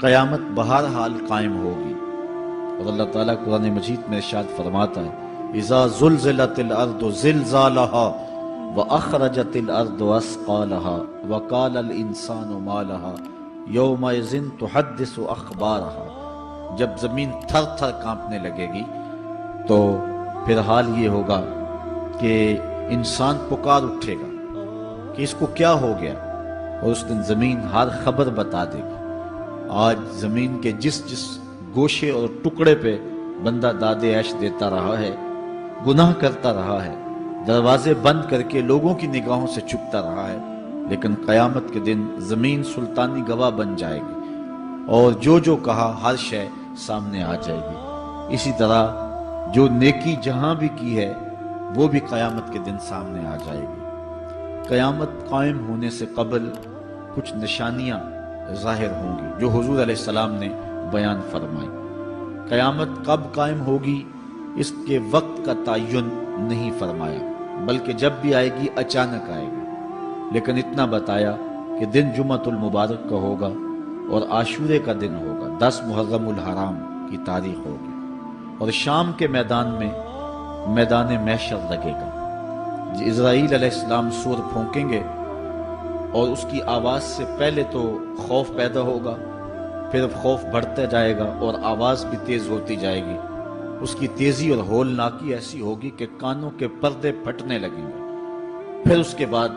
قیامت بہرحال قائم ہوگی، اور اللہ تعالیٰ قرآن مجید میں ارشاد فرماتا ہے اذا زلزلت الارض زلزالها واخرجت الارض اثقالها وقال الانسان ما لها یومئذ تحدث اخبارها۔ جب زمین تھر تھر کانپنے لگے گی تو پھر حال یہ ہوگا کہ انسان پکار اٹھے گا کہ اس کو کیا ہو گیا، اور اس دن زمین ہر خبر بتا دے گی۔ آج زمین کے جس گوشے اور ٹکڑے پہ بندہ داد عیش دیتا رہا ہے، گناہ کرتا رہا ہے، دروازے بند کر کے لوگوں کی نگاہوں سے چھپتا رہا ہے، لیکن قیامت کے دن زمین سلطانی گواہ بن جائے گی، اور جو کہا ہر شے سامنے آ جائے گی۔ اسی طرح جو نیکی جہاں بھی کی ہے وہ بھی قیامت کے دن سامنے آ جائے گی۔ قیامت قائم ہونے سے قبل کچھ نشانیاں ظاہر ہوں گی جو حضور علیہ السلام نے بیان فرمائی۔ قیامت کب قائم ہوگی اس کے وقت کا تعین نہیں فرمایا، بلکہ جب بھی آئے گی اچانک آئے گی، لیکن اتنا بتایا کہ دن جمعۃ المبارک کا ہوگا اور عاشورے کا دن ہوگا، 10 محرم الحرام کی تاریخ ہوگی، اور شام کے میدان میں میدان محشر لگے گا۔ اسرائیل علیہ السلام سور پھونکیں گے اور اس کی آواز سے پہلے تو خوف پیدا ہوگا، پھر خوف بڑھتا جائے گا اور آواز بھی تیز ہوتی جائے گی۔ اس کی تیزی اور ہولناکی ایسی ہوگی کہ کانوں کے پردے پھٹنے لگیں گے، پھر اس کے بعد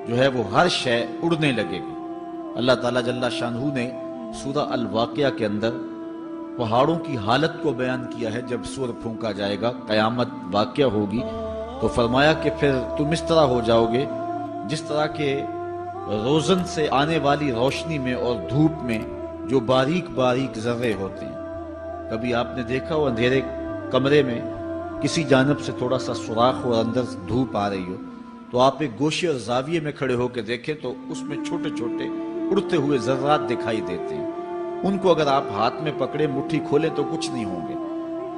جو ہے وہ ہر شے اڑنے لگے گی۔ اللہ تعالیٰ جل شانہ نے سورہ الواقعہ کے اندر پہاڑوں کی حالت کو بیان کیا ہے۔ جب سور پھونکا جائے گا، قیامت واقعہ ہوگی، تو فرمایا کہ پھر تم اس طرح ہو جاؤ گے جس طرح کہ روزن سے آنے والی روشنی میں اور دھوپ میں جو باریک باریک ذرے ہوتے ہیں۔ کبھی آپ نے دیکھا ہو اندھیرے کمرے میں کسی جانب سے تھوڑا سا سوراخ اور اندر دھوپ آ رہی ہو، تو آپ ایک گوشے اور زاویے میں کھڑے ہو کے دیکھیں تو اس میں چھوٹے چھوٹے اڑتے ہوئے ذرات دکھائی دیتے ہیں۔ ان کو اگر آپ ہاتھ میں پکڑے مٹھی کھولیں تو کچھ نہیں ہوں گے،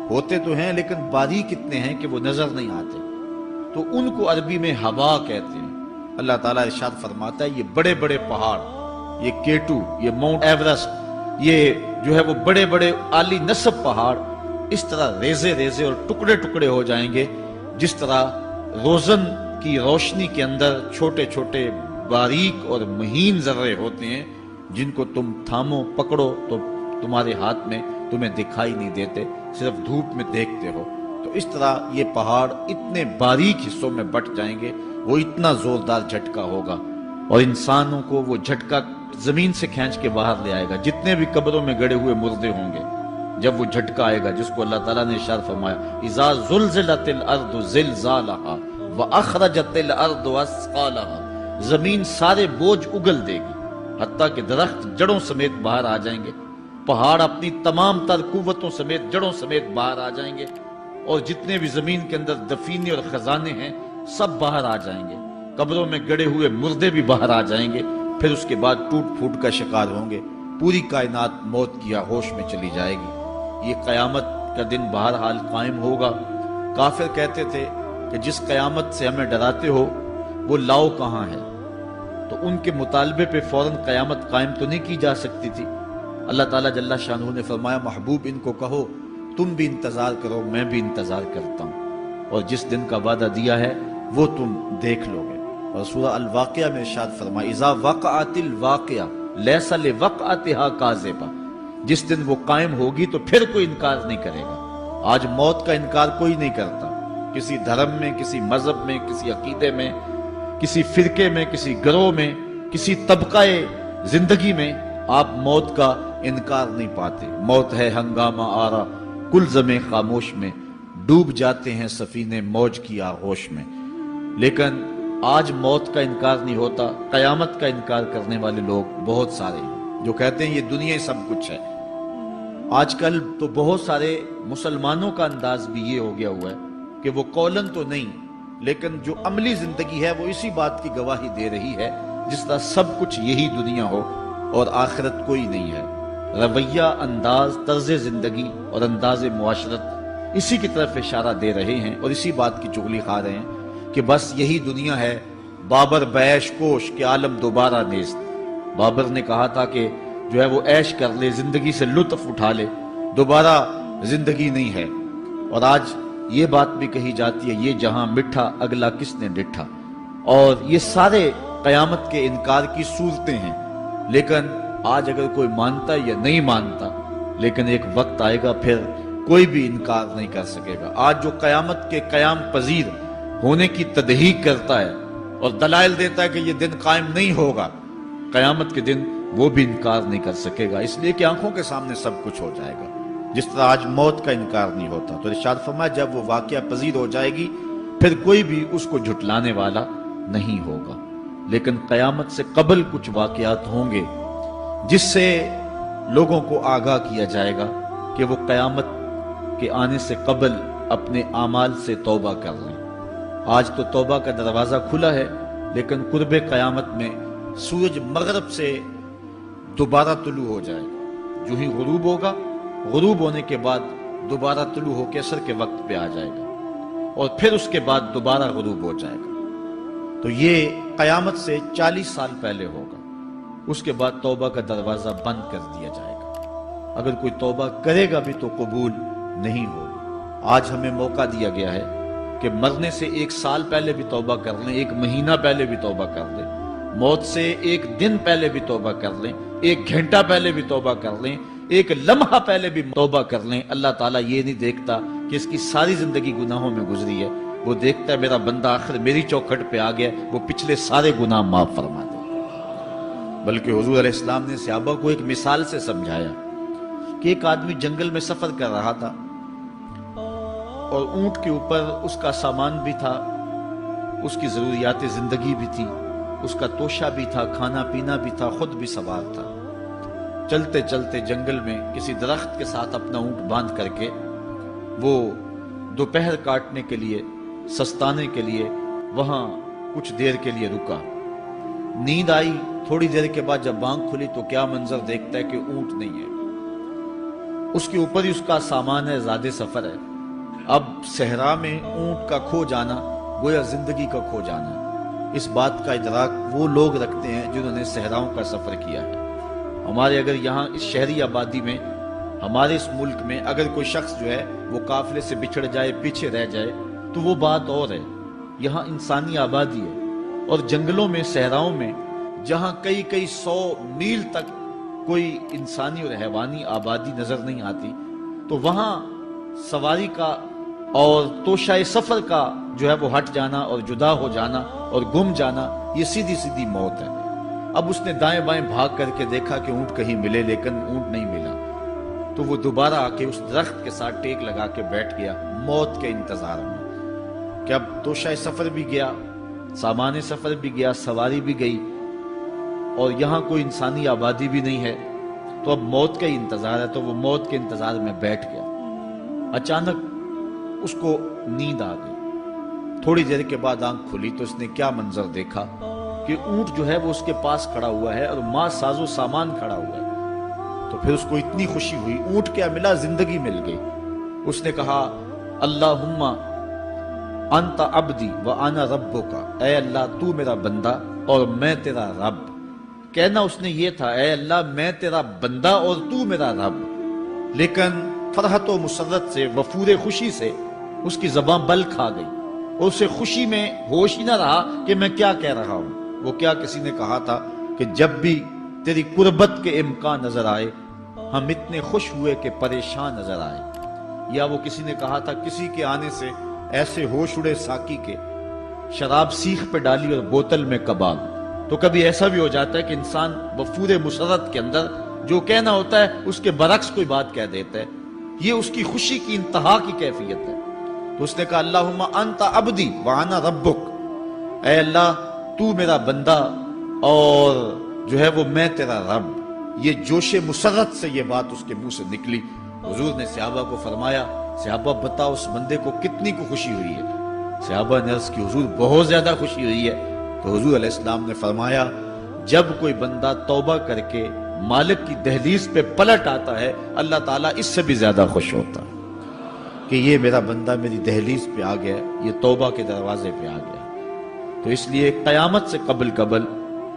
ہوتے تو ہیں لیکن باریک اتنے ہیں کہ وہ نظر نہیں آتے، تو ان کو عربی میں ہوا کہتے ہیں۔ اللہ تعالیٰ ارشاد فرماتا ہے یہ بڑے بڑے پہاڑ، یہ K2، یہ ماؤنٹ ایورسٹ، یہ جو ہے وہ بڑے بڑے عالی نصب پہاڑ اس طرح ریزے ریزے اور ٹکڑے ٹکڑے ہو جائیں گے جس طرح روزن کی روشنی کے اندر چھوٹے چھوٹے باریک اور مہین ذرے ہوتے ہیں، جن کو تم تھامو پکڑو تو تمہارے ہاتھ میں تمہیں دکھائی نہیں دیتے، صرف دھوپ میں دیکھتے ہو۔ تو اس طرح یہ پہاڑ اتنے باریک حصوں میں بٹ جائیں گے، وہ اتنا زوردار جھٹکا ہوگا، اور انسانوں کو وہ جھٹکا زمین سے کھینچ کے باہر لے آئے گا۔ جتنے بھی قبروں میں گڑے ہوئے مردے ہوں گے، جب وہ جھٹکا آئے گا جس کو اللہ تعالیٰ نے ارشاد فرمایا اذا زلزلت الارض زلزالها واخرجت الارض اثقالها، زمین سارے بوجھ اگل دے گی، حتیٰ کہ درخت جڑوں سمیت باہر آ جائیں گے، پہاڑ اپنی تمام تر قوتوں سمیت جڑوں سمیت باہر آ جائیں گے، اور جتنے بھی زمین کے اندر دفینے اور خزانے ہیں سب باہر آ جائیں گے، قبروں میں گڑے ہوئے مردے بھی باہر آ جائیں گے، پھر اس کے بعد ٹوٹ پھوٹ کا شکار ہوں گے، پوری کائنات موت کی آغوش میں چلی جائے گی۔ یہ قیامت کا دن بہرحال قائم ہوگا۔ کافر کہتے تھے کہ جس قیامت سے ہمیں ڈراتے ہو وہ لاؤ کہاں ہے، تو ان کے مطالبے پہ فوراً قیامت قائم تو نہیں کی جا سکتی تھی۔ اللہ تعالیٰ جل شانہ نے فرمایا محبوب ان کو کہو تم بھی انتظار کرو، میں بھی انتظار کرتا ہوں، اور جس دن کا وعدہ دیا ہے وہ تم دیکھ لو گے۔ اور سورہ الواقعہ میں ارشاد فرمایا اذا وقعت الواقعہ لیس لوقعتها کاذبہ، جس دن وہ قائم ہوگی تو پھر کوئی انکار نہیں کرے گا۔ آج موت کا انکار کوئی نہیں کرتا، کسی دھرم میں، کسی مذہب میں، کسی عقیدے میں، کسی فرقے میں، کسی گروہ میں، کسی طبقہ زندگی میں آپ موت کا انکار نہیں پاتے۔ موت ہے ہنگامہ آرا کل زمیں خاموش میں، ڈوب جاتے ہیں سفینے موج کی آغوش میں، لیکن آج موت کا انکار نہیں ہوتا۔ قیامت کا انکار کرنے والے لوگ بہت سارے ہیں جو کہتے ہیں یہ دنیا سب کچھ ہے۔ آج کل تو بہت سارے مسلمانوں کا انداز بھی یہ ہو گیا ہوا ہے کہ وہ قولن تو نہیں لیکن جو عملی زندگی ہے وہ اسی بات کی گواہی دے رہی ہے جس طرح سب کچھ یہی دنیا ہو اور آخرت کوئی نہیں ہے۔ رویہ، انداز، طرز زندگی اور انداز معاشرت اسی کی طرف اشارہ دے رہے ہیں اور اسی بات کی چغلی کھا رہے ہیں کہ بس یہی دنیا ہے، بابر بیش کوش کہ عالم دوبارہ نیست۔ بابر نے کہا تھا کہ جو ہے وہ عیش کر لے، زندگی سے لطف اٹھا لے، دوبارہ زندگی نہیں ہے۔ اور آج یہ بات بھی کہی جاتی ہے، یہ جہاں مٹھا اگلا کس نے ڈٹھا، اور یہ سارے قیامت کے انکار کی صورتیں ہیں۔ لیکن آج اگر کوئی مانتا یا نہیں مانتا، لیکن ایک وقت آئے گا پھر کوئی بھی انکار نہیں کر سکے گا۔ آج جو قیامت کے قیام پذیر ہونے کی تدہیق کرتا ہے اور دلائل دیتا ہے کہ یہ دن قائم نہیں ہوگا، قیامت کے دن وہ بھی انکار نہیں کر سکے گا، اس لیے کہ آنکھوں کے سامنے سب کچھ ہو جائے گا، جس طرح آج موت کا انکار نہیں ہوتا۔ تو ارشاد فرمایا جب وہ واقعہ پذیر ہو جائے گی پھر کوئی بھی اس کو جھٹلانے والا نہیں ہوگا۔ لیکن قیامت سے قبل کچھ واقعات ہوں گے جس سے لوگوں کو آگاہ کیا جائے گا کہ وہ قیامت کے آنے سے قبل اپنے اعمال سے توبہ کر لیں۔ آج تو توبہ کا دروازہ کھلا ہے، لیکن قرب قیامت میں سورج مغرب سے دوبارہ طلوع ہو جائے گا، جو ہی غروب ہوگا، غروب ہونے کے بعد دوبارہ طلوع ہو کے عصر کے وقت پہ آ جائے گا، اور پھر اس کے بعد دوبارہ غروب ہو جائے گا۔ تو یہ قیامت سے 40 سال پہلے ہوگا، اس کے بعد توبہ کا دروازہ بند کر دیا جائے گا۔ اگر کوئی توبہ کرے گا بھی تو قبول نہیں ہوگی۔ آج ہمیں موقع دیا گیا ہے کہ مرنے سے 1 سال پہلے بھی توبہ کر لیں، 1 مہینہ پہلے بھی توبہ کر لیں، موت سے 1 دن پہلے بھی توبہ کر لیں، 1 گھنٹہ پہلے بھی توبہ کر لیں، 1 لمحہ پہلے بھی توبہ کر لیں۔ اللہ تعالیٰ یہ نہیں دیکھتا کہ اس کی ساری زندگی گناہوں میں گزری ہے، وہ دیکھتا ہے میرا بندہ آخر میری چوکھٹ پہ آ گیا، وہ پچھلے سارے گناہ معاف فرما دے۔ بلکہ حضور علیہ السلام نے صحابہ کو ایک مثال سے سمجھایا کہ ایک آدمی جنگل میں سفر کر رہا تھا، اور اونٹ کے اوپر اس کا سامان بھی تھا، اس کی ضروریات زندگی بھی تھی، اس کا توشہ بھی تھا، کھانا پینا بھی تھا، خود بھی سوار تھا۔ چلتے چلتے جنگل میں کسی درخت کے ساتھ اپنا اونٹ باندھ کر کے وہ دوپہر کاٹنے کے لیے، سستانے کے لیے وہاں کچھ دیر کے لیے رکا۔ نیند آئی، تھوڑی دیر کے بعد جب آنکھ کھلی تو کیا منظر دیکھتا ہے کہ اونٹ نہیں ہے، اس کے اوپر ہی اس کا سامان ہے، زیادہ سفر ہے۔ اب صحرا میں اونٹ کا کھو جانا گویا زندگی کا کھو جانا ہے۔ اس بات کا ادراک وہ لوگ رکھتے ہیں جنہوں نے صحراؤں کا سفر کیا ہے۔ ہمارے اگر یہاں اس شہری آبادی میں، ہمارے اس ملک میں اگر کوئی شخص جو ہے وہ قافلے سے بچھڑ جائے، پیچھے رہ جائے تو وہ بات اور ہے۔ یہاں انسانی آبادی ہے، اور جنگلوں میں، صحراؤں میں جہاں کئی 100 میل تک کوئی انسانی اور حیوانی آبادی نظر نہیں آتی، تو وہاں سواری کا اور توشہ سفر کا جو ہے وہ ہٹ جانا اور جدا ہو جانا اور گم جانا، یہ سیدھی سیدھی موت ہے۔ اب اس نے دائیں بائیں بھاگ کر کے دیکھا کہ اونٹ کہیں ملے، لیکن اونٹ نہیں ملا، تو وہ دوبارہ آ کے اس درخت کے ساتھ ٹیک لگا کے بیٹھ گیا موت کے انتظار میں کہ اب توشہ سفر بھی گیا، سامان سفر بھی گیا، سواری بھی گئی، اور یہاں کوئی انسانی آبادی بھی نہیں ہے، تو اب موت کا ہی انتظار ہے۔ تو وہ موت کے انتظار میں بیٹھ گیا۔ اچانک اس کو نیند آ گئی، تھوڑی دیر کے بعد آنکھ کھلی تو اس نے کیا منظر دیکھا کہ اونٹ جو ہے وہ اس کے پاس کھڑا ہوا ہے اور ماں ساز و سامان کھڑا ہوا ہے۔ تو پھر اس کو اتنی خوشی ہوئی، اونٹ کیا ملا، زندگی مل گئی۔ اس نے کہا اللہم انت عبدی وانا ربک، اے اللہ تو میرا بندہ اور میں تیرا رب۔ کہنا اس نے یہ تھا، اے اللہ میں تیرا بندہ اور تو میرا رب، لیکن فرحت و مسرت سے، وفور خوشی سے اس کی زبان بل کھا گئی، اور اسے خوشی میں ہوش ہی نہ رہا کہ میں کیا کہہ رہا ہوں۔ وہ کیا کسی نے کہا تھا کہ جب بھی تیری قربت کے امکان نظر آئے ہم اتنے خوش ہوئے کہ پریشان نظر آئے، یا وہ کسی نے کہا تھا کسی کے آنے سے ایسے ہوش اڑے ساقی کے، شراب سیخ پہ ڈالی اور بوتل میں کباب۔ تو کبھی ایسا بھی ہو جاتا ہے کہ انسان وفور مسرت کے اندر جو کہنا ہوتا ہے اس کے برعکس کوئی بات کہہ دیتا ہے، یہ اس کی خوشی کی انتہا کی کیفیت ہے۔ تو اس نے کہا اللہم انت عبدی وانا ربک، اے اللہ تو میرا بندہ اور جو ہے وہ میں تیرا رب۔ یہ جوش مسرت سے یہ بات اس کے منہ سے نکلی۔ حضور نے صحابہ کو فرمایا صحابہ بتاؤ اس بندے کو کتنی کو خوشی ہوئی ہے؟ صحابہ نے عرض کی حضور بہت زیادہ خوشی ہوئی ہے۔ تو حضور علیہ السلام نے فرمایا جب کوئی بندہ توبہ کر کے مالک کی دہلیز پہ پلٹ آتا ہے اللہ تعالیٰ اس سے بھی زیادہ خوش ہوتا ہے کہ یہ میرا بندہ میری دہلیز پہ آ گیا، یہ توبہ کے دروازے پہ آ گیا۔ تو اس لیے قیامت سے قبل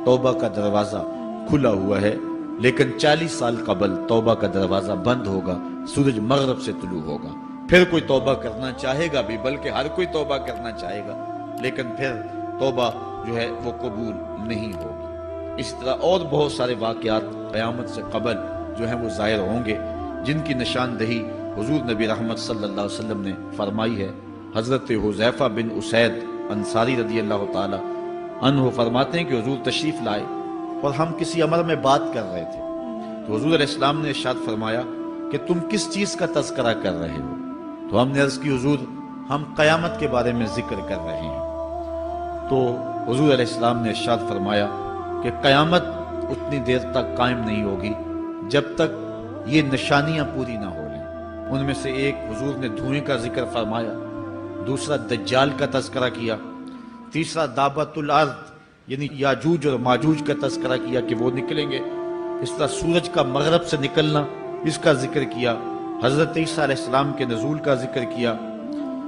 توبہ کا دروازہ کھلا ہوا ہے، لیکن 40 سال قبل توبہ کا دروازہ بند ہوگا، سورج مغرب سے طلوع ہوگا، پھر کوئی توبہ کرنا چاہے گا بھی، بلکہ ہر کوئی توبہ کرنا چاہے گا، لیکن پھر توبہ جو ہے وہ قبول نہیں ہوگی۔ اس طرح اور بہت سارے واقعات قیامت سے قبل جو ہیں وہ ظاہر ہوں گے، جن کی نشاندہی حضور نبی رحمت صلی اللہ علیہ وسلم نے فرمائی ہے۔ حضرت حذیفہ بن اسید انصاری رضی اللہ تعالی عنہ فرماتے ہیں کہ حضور تشریف لائے اور ہم کسی امر میں بات کر رہے تھے، تو حضور علیہ السلام نے ارشاد فرمایا کہ تم کس چیز کا تذکرہ کر رہے ہو؟ تو ہم نے عرض کی حضور ہم قیامت کے بارے میں ذکر کر رہے ہیں۔ تو حضور علیہ السلام نے ارشاد فرمایا کہ قیامت اتنی دیر تک قائم نہیں ہوگی جب تک یہ نشانیاں پوری نہ ہو لیں۔ ان میں سے ایک حضور نے دھوئیں کا ذکر فرمایا، دوسرا دجال کا تذکرہ کیا، تیسرا دابت الارض یعنی یاجوج اور ماجوج کا تذکرہ کیا کہ وہ نکلیں گے، اس طرح سورج کا مغرب سے نکلنا اس کا ذکر کیا، حضرت عیسیٰ علیہ السلام کے نزول کا ذکر کیا۔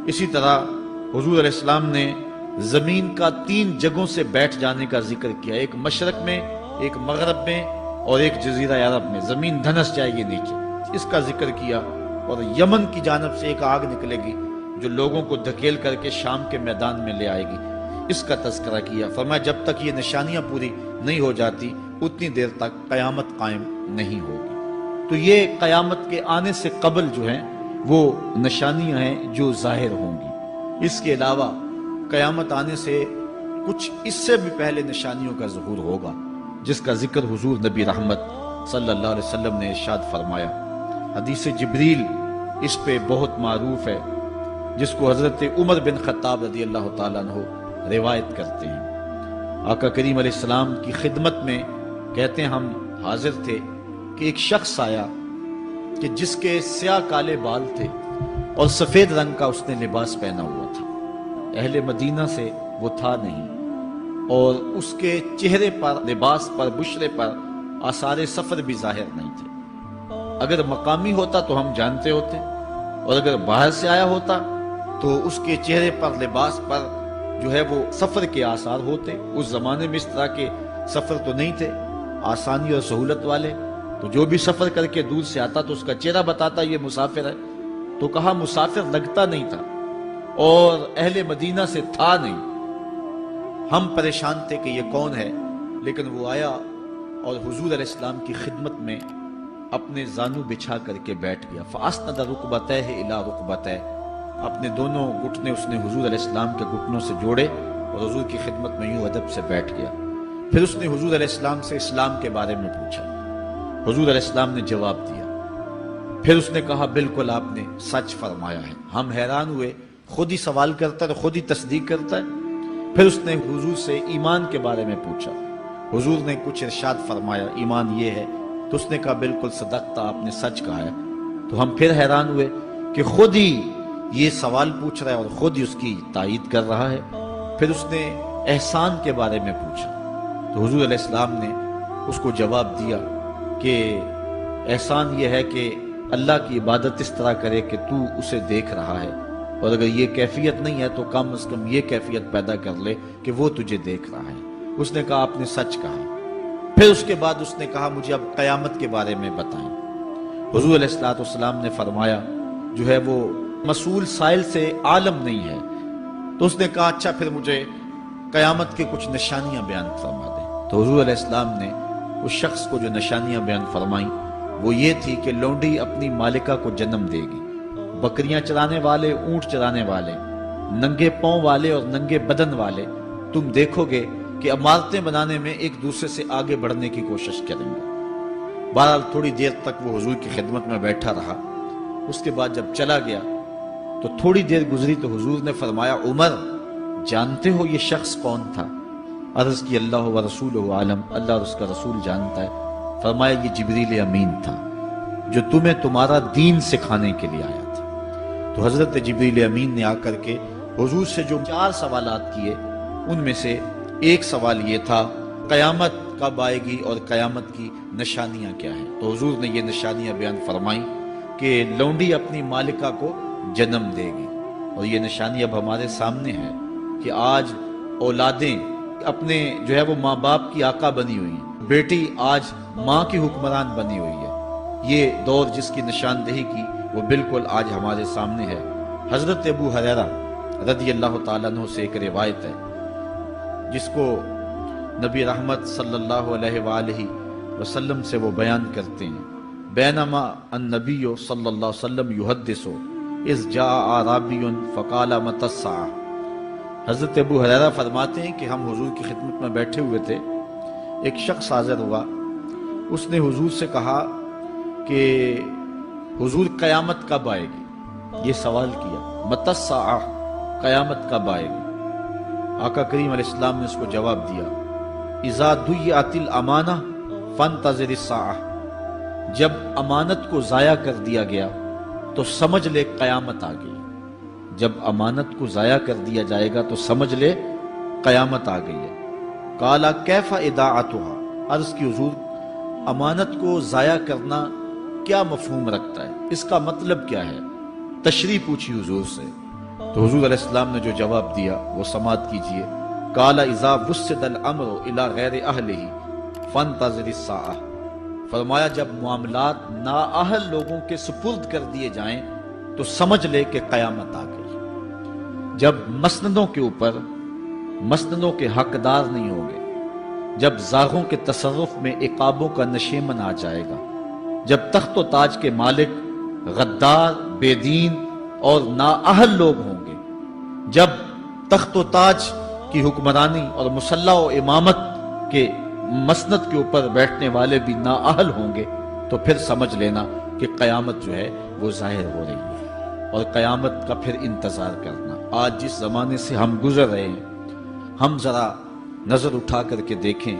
اسی طرح حضور علیہ السلام نے زمین کا 3 جگہوں سے بیٹھ جانے کا ذکر کیا، ایک مشرق میں، ایک مغرب میں اور ایک جزیرہ عرب میں، زمین دھنس جائے گی نیچے، اس کا ذکر کیا۔ اور یمن کی جانب سے ایک آگ نکلے گی جو لوگوں کو دھکیل کر کے شام کے میدان میں لے آئے گی، اس کا تذکرہ کیا۔ فرمایا جب تک یہ نشانیاں پوری نہیں ہو جاتی اتنی دیر تک قیامت قائم نہیں ہوگی۔ تو یہ قیامت کے آنے سے قبل جو ہیں وہ نشانیاں ہیں جو ظاہر ہوں گی۔ اس کے علاوہ قیامت آنے سے کچھ اس سے بھی پہلے نشانیوں کا ظہور ہوگا، جس کا ذکر حضور نبی رحمت صلی اللہ علیہ وسلم نے ارشاد فرمایا۔ حدیث جبریل اس پہ بہت معروف ہے، جس کو حضرت عمر بن خطاب رضی اللہ تعالیٰ عنہ روایت کرتے ہیں۔ آقا کریم علیہ السلام کی خدمت میں کہتے ہیں ہم حاضر تھے کہ ایک شخص آیا کہ جس کے سیاہ کالے بال تھے اور سفید رنگ کا اس نے لباس پہنا ہوا تھا، اہل مدینہ سے وہ تھا نہیں، اور اس کے چہرے پر، لباس پر، بشرے پر آثار سفر بھی ظاہر نہیں تھے۔ اگر مقامی ہوتا تو ہم جانتے ہوتے، اور اگر باہر سے آیا ہوتا تو اس کے چہرے پر، لباس پر جو ہے وہ سفر کے آثار ہوتے۔ اس زمانے میں اس طرح کے سفر تو نہیں تھے آسانی اور سہولت والے، تو جو بھی سفر کر کے دور سے آتا تو اس کا چہرہ بتاتا یہ مسافر ہے۔ تو کہا مسافر لگتا نہیں تھا اور اہل مدینہ سے تھا نہیں، ہم پریشان تھے کہ یہ کون ہے، لیکن وہ آیا اور حضور علیہ السلام کی خدمت میں اپنے زانو بچھا کر کے بیٹھ گیا۔ فَأَسْنَدَ رُكْبَتَيْهِ إِلَىٰ رُكْبَتَيْهِ، اپنے دونوں گھٹنے اس نے حضور علیہ السلام کے گھٹنوں سے جوڑے اور حضور کی خدمت میں یوں ادب سے بیٹھ گیا۔ پھر اس نے حضور علیہ السلام سے اسلام کے بارے میں پوچھا، حضور علیہ السلام نے جواب دیا۔ پھر اس نے کہا بالکل آپ نے سچ فرمایا ہے۔ ہم حیران ہوئے، خود ہی سوال کرتا ہے، خود ہی تصدیق کرتا ہے۔ پھر اس نے حضور سے ایمان کے بارے میں پوچھا، حضور نے کچھ ارشاد فرمایا ایمان یہ ہے، تو اس نے کہا بالکل صدقتا، آپ نے سچ کہا ہے۔ تو ہم پھر حیران ہوئے کہ خود ہی یہ سوال پوچھ رہا ہے اور خود ہی اس کی تائید کر رہا ہے۔ پھر اس نے احسان کے بارے میں پوچھا، تو حضور علیہ السلام نے اس کو جواب دیا کہ احسان یہ ہے کہ اللہ کی عبادت اس طرح کرے کہ تو اسے دیکھ رہا ہے، اور اگر یہ کیفیت نہیں ہے تو کم از کم یہ کیفیت پیدا کر لے کہ وہ تجھے دیکھ رہا ہے۔ اس نے کہا آپ نے سچ کہا۔ پھر اس کے بعد اس نے کہا مجھے اب قیامت کے بارے میں بتائیں۔ حضور علیہ السلام نے فرمایا جو ہے وہ مسئول سائل سے عالم نہیں ہے۔ تو اس نے کہا اچھا پھر مجھے قیامت کے کچھ نشانیاں بیان فرما دیں۔ تو حضور علیہ السلام نے اس شخص کو جو نشانیاں بیان فرمائیں وہ یہ تھی کہ لونڈی اپنی مالکہ کو جنم دے گی، بکریاں چرانے والے، اونٹ چرانے والے، ننگے پاؤں والے اور ننگے بدن والے تم دیکھو گے کہ عمارتیں بنانے میں ایک دوسرے سے آگے بڑھنے کی کوشش کریں گے۔ بہرحال تھوڑی دیر تک وہ حضور کی خدمت میں بیٹھا رہا۔ اس کے بعد جب چلا گیا تو تھوڑی دیر گزری تو حضور نے فرمایا عمر جانتے ہو یہ شخص کون تھا؟ عرض کی اللہ و رسولہ عالم، اللہ اور اس کا رسول جانتا ہے۔ فرمایا یہ جبریل امین تھا جو تمہیں تمہارا دین سکھانے کے لیے آیا تھا۔ تو حضرت جبریل امین نے آ کر کے حضور سے جو 4 سوالات کیے ان میں سے ایک سوال یہ تھا قیامت کب آئے گی اور قیامت کی نشانیاں کیا ہیں؟ تو حضور نے یہ نشانیاں بیان فرمائیں کہ لونڈی اپنی مالکہ کو جنم دے گی، اور یہ نشانی اب ہمارے سامنے ہے کہ آج اولادیں اپنے جو ہے وہ ماں باپ کی آقا بنی ہوئی ہیں۔ بیٹی آج ماں کی حکمران بنی ہوئی ہے۔ یہ دور جس کی نشاندہی کی وہ بالکل آج ہمارے سامنے ہے۔ حضرت ابو ہریرہ رضی اللہ تعالیٰ عنہ سے ایک روایت ہے جس کو نبی رحمت صلی اللہ علیہ وآلہ وسلم سے وہ بیان کرتے ہیں۔ بینما النبی صلی اللہ علیہ وسلم یحدث اذ جاء اعرابی فقال متی الساعہ۔ حضرت ابو ہریرہ فرماتے ہیں کہ ہم حضور کی خدمت میں بیٹھے ہوئے تھے، ایک شخص حاضر ہوا، اس نے حضور سے کہا کہ حضور قیامت کب آئے گی؟ یہ سوال کیا، متی الساعہ، قیامت کب آئے گی؟ آقا کریم علیہ السلام نے اس کو جواب دیا، اذا ضیعت الامانہ فانتظر الساعہ، جب امانت کو ضائع کر دیا گیا تو سمجھ لے قیامت آ گئی۔ جب امانت کو ضائع کر دیا جائے گا تو سمجھ لے قیامت آ گئی ہے۔ قال کیف اضاعتها، عرض کی حضور امانت کو ضائع کرنا کیا مفہوم رکھتا ہے، اس کا مطلب کیا ہے؟ تشریح پوچھی حضور سے، تو حضور علیہ السلام نے جو جواب دیا وہ سماعت کیجئے۔ قال اذا وسد الامر الى غیر اہلہ فانتظر الساعہ، فرمایا جب معاملات نااہل لوگوں کے سپرد کر دیے جائیں تو سمجھ لے کہ قیامت آ گئی۔ جب مسندوں کے اوپر مسندوں کے حقدار نہیں ہوں گے، جب زاغوں کے تصرف میں عقابوں کا نشیمن آ جائے گا، جب تخت و تاج کے مالک غدار، بے دین اور نااہل لوگ ہوں گے، جب تخت و تاج کی حکمرانی اور مسلح و امامت کے مسند کے اوپر بیٹھنے والے بھی نااہل ہوں گے، تو پھر سمجھ لینا کہ قیامت جو ہے وہ ظاہر ہو رہی ہے، اور قیامت کا پھر انتظار کرنا۔ آج جس زمانے سے ہم گزر رہے ہیں، ہم ذرا نظر اٹھا کر کے دیکھیں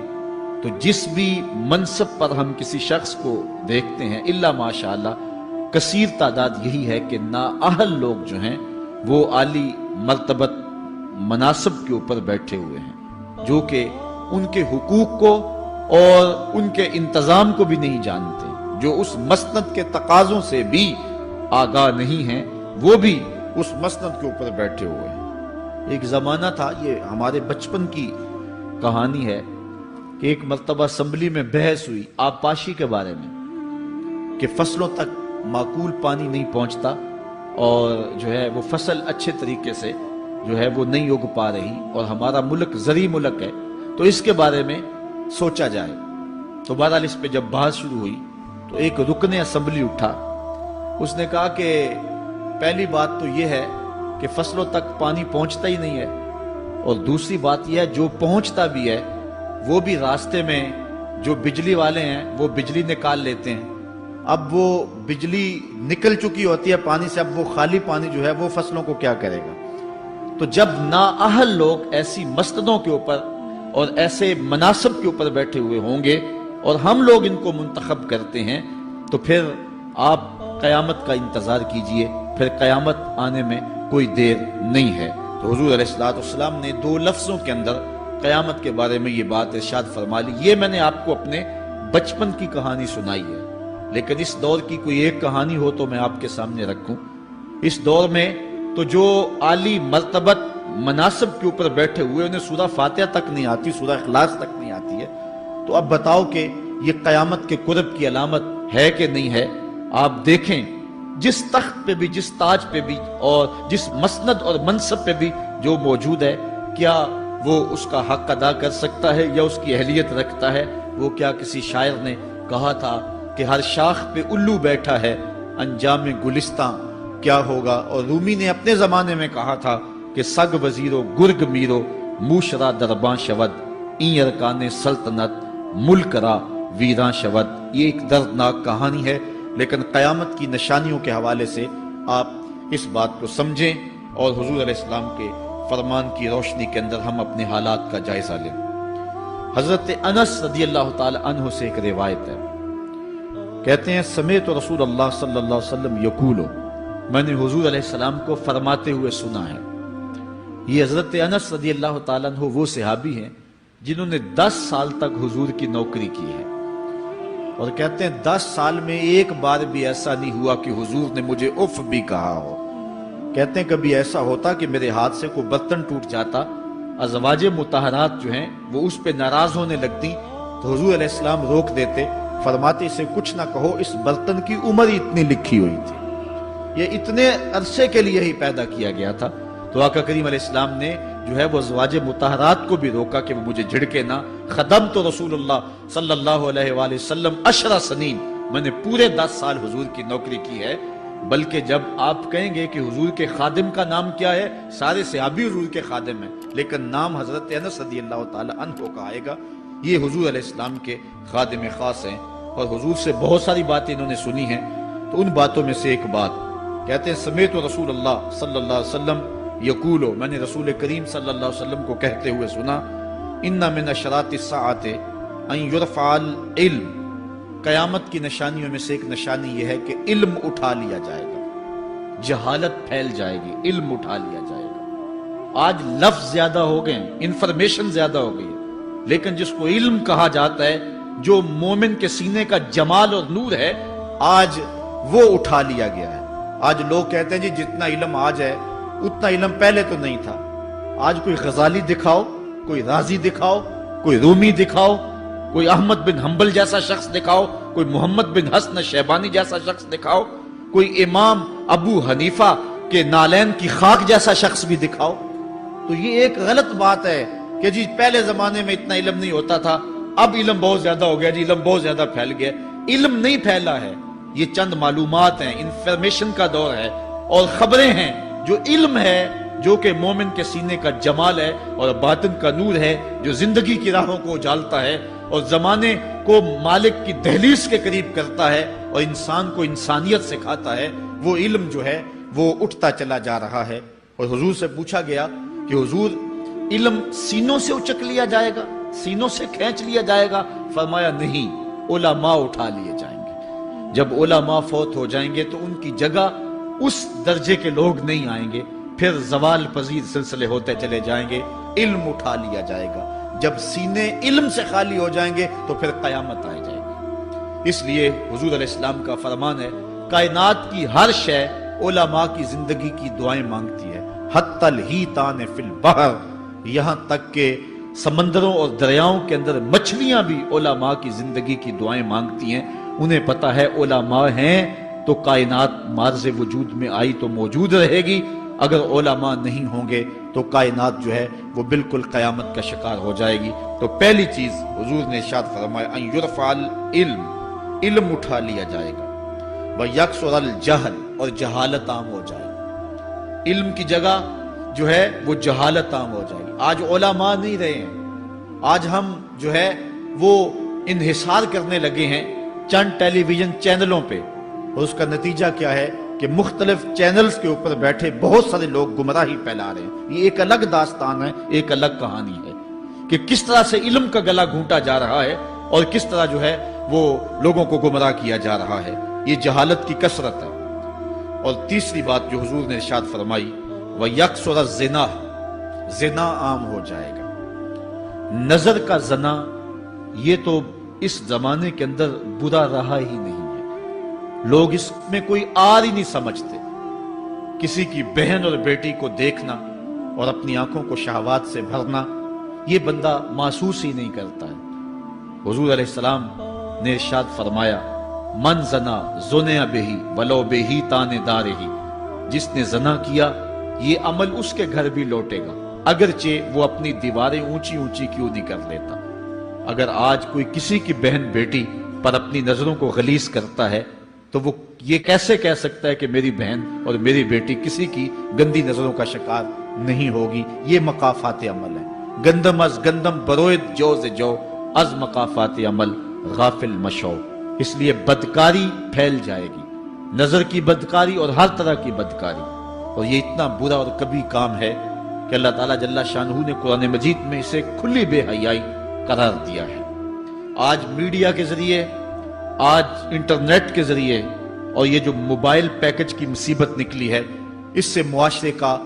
تو جس بھی منصب پر ہم کسی شخص کو دیکھتے ہیں، الا ماشاءاللہ کثیر تعداد یہی ہے کہ نااہل لوگ جو ہیں وہ عالی مرتبت مناصب کے اوپر بیٹھے ہوئے ہیں، جو کہ ان کے حقوق کو اور ان کے انتظام کو بھی نہیں جانتے، جو اس مسند کے تقاضوں سے بھی آگاہ نہیں ہیں، وہ بھی اس مسند کے اوپر بیٹھے ہوئے ہیں۔ ایک زمانہ تھا، یہ ہمارے بچپن کی کہانی ہے، کہ ایک مرتبہ اسمبلی میں بحث ہوئی آبپاشی کے بارے میں، کہ فصلوں تک معقول پانی نہیں پہنچتا اور جو ہے وہ فصل اچھے طریقے سے جو ہے وہ نہیں اگ پا رہی، اور ہمارا ملک زرعی ملک ہے، تو اس کے بارے میں سوچا جائے۔ تو بہرحال اس پہ جب بحث شروع ہوئی تو ایک رکن اسمبلی اٹھا، اس نے کہا کہ پہلی بات تو یہ ہے کہ فصلوں تک پانی پہنچتا ہی نہیں ہے، اور دوسری بات یہ ہے جو پہنچتا بھی ہے وہ بھی راستے میں جو بجلی والے ہیں وہ بجلی نکال لیتے ہیں، اب وہ بجلی نکل چکی ہوتی ہے پانی سے، اب وہ خالی پانی جو ہے وہ فصلوں کو کیا کرے گا؟ تو جب نااہل لوگ ایسی مسندوں کے اوپر اور ایسے مناصب کے اوپر بیٹھے ہوئے ہوں گے اور ہم لوگ ان کو منتخب کرتے ہیں، تو پھر آپ قیامت کا انتظار کیجئے، پھر قیامت آنے میں کوئی دیر نہیں ہے۔ تو حضور علیہ السلام نے دو لفظوں کے اندر قیامت کے بارے میں یہ بات ارشاد فرما لی۔ یہ میں نے آپ کو اپنے بچپن کی کہانی سنائی ہے، لیکن اس دور کی کوئی ایک کہانی ہو تو میں آپ کے سامنے رکھوں۔ اس دور میں تو جو عالی مرتبت مناصب کے اوپر بیٹھے ہوئے انہیں سورہ فاتحہ تک نہیں آتی، سورہ اخلاص تک نہیں آتی ہے، تو اب بتاؤ کہ یہ قیامت کے قرب کی علامت ہے کہ نہیں ہے؟ آپ دیکھیں جس تخت پہ بھی، جس تاج پہ بھی، اور جس مسند اور منصب پہ بھی جو موجود ہے، کیا وہ اس کا حق ادا کر سکتا ہے یا اس کی اہلیت رکھتا ہے؟ وہ کیا کسی شاعر نے کہا تھا کہ ہر شاخ پہ الو بیٹھا ہے، انجام گلستاں کیا ہوگا؟ اور رومی نے اپنے زمانے میں کہا تھا کہ سگ وزیرو گرگ میرو موشرا درباں شود، این ارکان سلطنت ملک را ویراں شود۔ یہ ایک دردناک کہانی ہے، لیکن قیامت کی نشانیوں کے حوالے سے آپ اس بات کو سمجھیں اور حضور علیہ السلام کے فرمان کی روشنی کے اندر ہم اپنے حالات کا جائزہ لیں۔ حضرت انس رضی اللہ تعالی عنہ سے ایک روایت ہے، کہتے ہیں سمعت رسول اللہ صلی اللہ علیہ وسلم یقول، میں نے حضور علیہ السلام کو فرماتے ہوئے سنا ہے۔ یہ حضرت انس رضی اللہ تعالیٰ عنہ وہ صحابی ہیں جنہوں نے 10 سال تک حضور کی نوکری کی ہے، اور کہتے ہیں 10 سال میں ایک بار بھی ایسا نہیں ہوا کہ حضور نے مجھے اف بھی کہا ہو۔ کہتے ہیں کبھی ایسا ہوتا کہ میرے ہاتھ سے کوئی برتن ٹوٹ جاتا، ازواج مطہرات جو ہیں وہ اس پہ ناراض ہونے لگتی تو حضور علیہ السلام روک دیتے، فرماتے اسے کچھ نہ کہو، اس برتن کی عمر ہی اتنی لکھی ہوئی تھی، یہ اتنے عرصے کے لیے ہی پیدا کیا گیا تھا۔ تو آقا کریم علیہ السلام نے جو ہے وہ ازواج مطہرات کو بھی روکا کہ وہ مجھے جھڑکے نہ۔ خدم تو رسول اللہ صلی اللہ علیہ وآلہ وسلم 10 سنین، میں نے پورے 10 سال حضور کی نوکری کی ہے۔ بلکہ جب آپ کہیں گے کہ حضور کے خادم کا نام کیا ہے، سارے صحابی حضور کے خادم ہیں، لیکن نام حضرت انس رضی اللہ تعالی عنہ کا آئے گا، یہ حضور علیہ السلام کے خادم خاص ہیں، اور حضور سے بہت ساری باتیں انہوں نے سنی ہیں۔ تو ان باتوں میں سے ایک بات کہتے ہیں، سمیت رسول اللہ صلی اللہ علیہ وسلم یقولو، میں نے رسول کریم صلی اللہ علیہ وسلم کو کہتے ہوئے سنا، ان من اشراط الساعۃ ان یرفع العلم، قیامت کی نشانیوں میں سے ایک نشانی یہ ہے کہ علم اٹھا لیا جائے گا، جہالت پھیل جائے گی، علم اٹھا لیا جائے گا۔ آج لفظ زیادہ ہو گئے، انفارمیشن زیادہ ہو گئی ہے، لیکن جس کو علم کہا جاتا ہے، جو مومن کے سینے کا جمال اور نور ہے، آج وہ اٹھا لیا گیا ہے۔ آج لوگ کہتے ہیں جی جتنا علم آج ہے اتنا علم پہلے تو نہیں تھا۔ آج کوئی غزالی دکھاؤ، کوئی رازی دکھاؤ، کوئی رومی دکھاؤ، کوئی احمد بن حنبل جیسا شخص دکھاؤ، کوئی محمد بن حسن شیبانی جیسا شخص دکھاؤ، کوئی امام ابو حنیفہ کے نالین کی خاک جیسا شخص بھی دکھاؤ، تو یہ ایک غلط بات ہے کہ جی پہلے زمانے میں اتنا علم نہیں ہوتا تھا، اب علم بہت زیادہ ہو گیا، جی علم بہت زیادہ پھیل گیا۔ علم نہیں پھیلا ہے، یہ چند معلومات ہیں، انفارمیشن کا دور ہے، اور خبریں ہیں۔ جو علم ہے، جو کہ مومن کے سینے کا جمال ہے اور باطن کا نور ہے، جو زندگی کی راہوں کو اجالتا ہے اور زمانے کو مالک کی دہلیز کے قریب کرتا ہے اور انسان کو انسانیت سکھاتا ہے، وہ علم جو ہے وہ اٹھتا چلا جا رہا ہے۔ اور حضور سے پوچھا گیا کہ حضور علم سینوں سے اچک لیا جائے گا، سینوں سے کھینچ لیا جائے گا؟ فرمایا نہیں، علماء اٹھا لیے جائیں گے۔ جب علماء فوت ہو جائیں گے تو ان کی جگہ اس درجے کے لوگ نہیں آئیں گے، پھر زوال پذیر سلسلے ہوتے چلے جائیں گے، علم اٹھا لیا جائے گا۔ جب سینے علم سے خالی ہو جائیں گے تو پھر قیامت آ جائے گی۔ اس لیے حضور علیہ السلام کا فرمان ہے، کائنات کی ہر شے علماء کی زندگی کی دعائیں مانگتی ہے، حتی الحیتان فی البحر، یہاں تک کہ سمندروں اور دریاؤں کے اندر مچھلیاں بھی علماء کی زندگی کی دعائیں مانگتی ہیں۔ انہیں پتا ہے علماء ہیں تو کائنات مارز وجود میں آئی تو موجود رہے گی، اگر علماء نہیں ہوں گے تو کائنات جو ہے وہ بالکل قیامت کا شکار ہو جائے گی۔ تو پہلی چیز حضور نے ارشاد فرمایا، ان یرفع العلم، علم اٹھا لیا جائے گا، ویکثر الجہل، اور جہالت عام ہو جائے گی۔ علم کی جگہ جو ہے وہ جہالت عام ہو جائے گی۔ آج علماء نہیں رہے ہیں، آج ہم جو ہے وہ انحصار کرنے لگے ہیں چند ٹیلی ویژن چینلوں پہ، اور اس کا نتیجہ کیا ہے کہ مختلف چینلز کے اوپر بیٹھے بہت سارے لوگ گمراہی پھیلا رہے ہیں۔ یہ ایک الگ داستان ہے، ایک الگ کہانی ہے کہ کس طرح سے علم کا گلا گھونٹا جا رہا ہے اور کس طرح جو ہے وہ لوگوں کو گمراہ کیا جا رہا ہے۔ یہ جہالت کی کثرت ہے۔ اور تیسری بات جو حضور نے ارشاد فرمائی، وَيَكْثُرَ الزِّنَا، زنا عام ہو جائے گا۔ نظر کا زنا یہ تو اس زمانے کے اندر برا رہا ہی نہیں ہے، لوگ اس میں کوئی آر ہی نہیں سمجھتے۔ کسی کی بہن اور بیٹی کو دیکھنا اور اپنی آنکھوں کو شہوات سے بھرنا، یہ بندہ محسوس ہی نہیں کرتا ہے۔ حضور علیہ السلام نے ارشاد فرمایا، من زنا زنیا بہی ولو بہی تان دارہی، جس نے زنا کیا یہ عمل اس کے گھر بھی لوٹے گا، اگرچہ وہ اپنی دیواریں اونچی اونچی کیوں نہیں کر لیتا۔ اگر آج کوئی کسی کی بہن بیٹی پر اپنی نظروں کو غلیظ کرتا ہے تو وہ یہ کیسے کہہ سکتا ہے کہ میری بہن اور میری بیٹی کسی کی گندی نظروں کا شکار نہیں ہوگی؟ یہ مقافات عمل ہے۔ گندم از گندم بروید جو سے جو، از مقافات عمل غافل مشو۔ اس لیے بدکاری پھیل جائے گی، نظر کی بدکاری اور ہر طرح کی بدکاری، اور یہ اتنا برا اور کبھی کام ہے کہ اللہ تعالیٰ جل شانہ نے قرآن مجید میں اسے کھلی بے حیائی قرار دیا ہے۔ آج میڈیا کے ذریعے، آج انٹرنیٹ کے ذریعے، اور یہ جو موبائل پیکج کی مصیبت نکلی ہے، اس سے معاشرے کا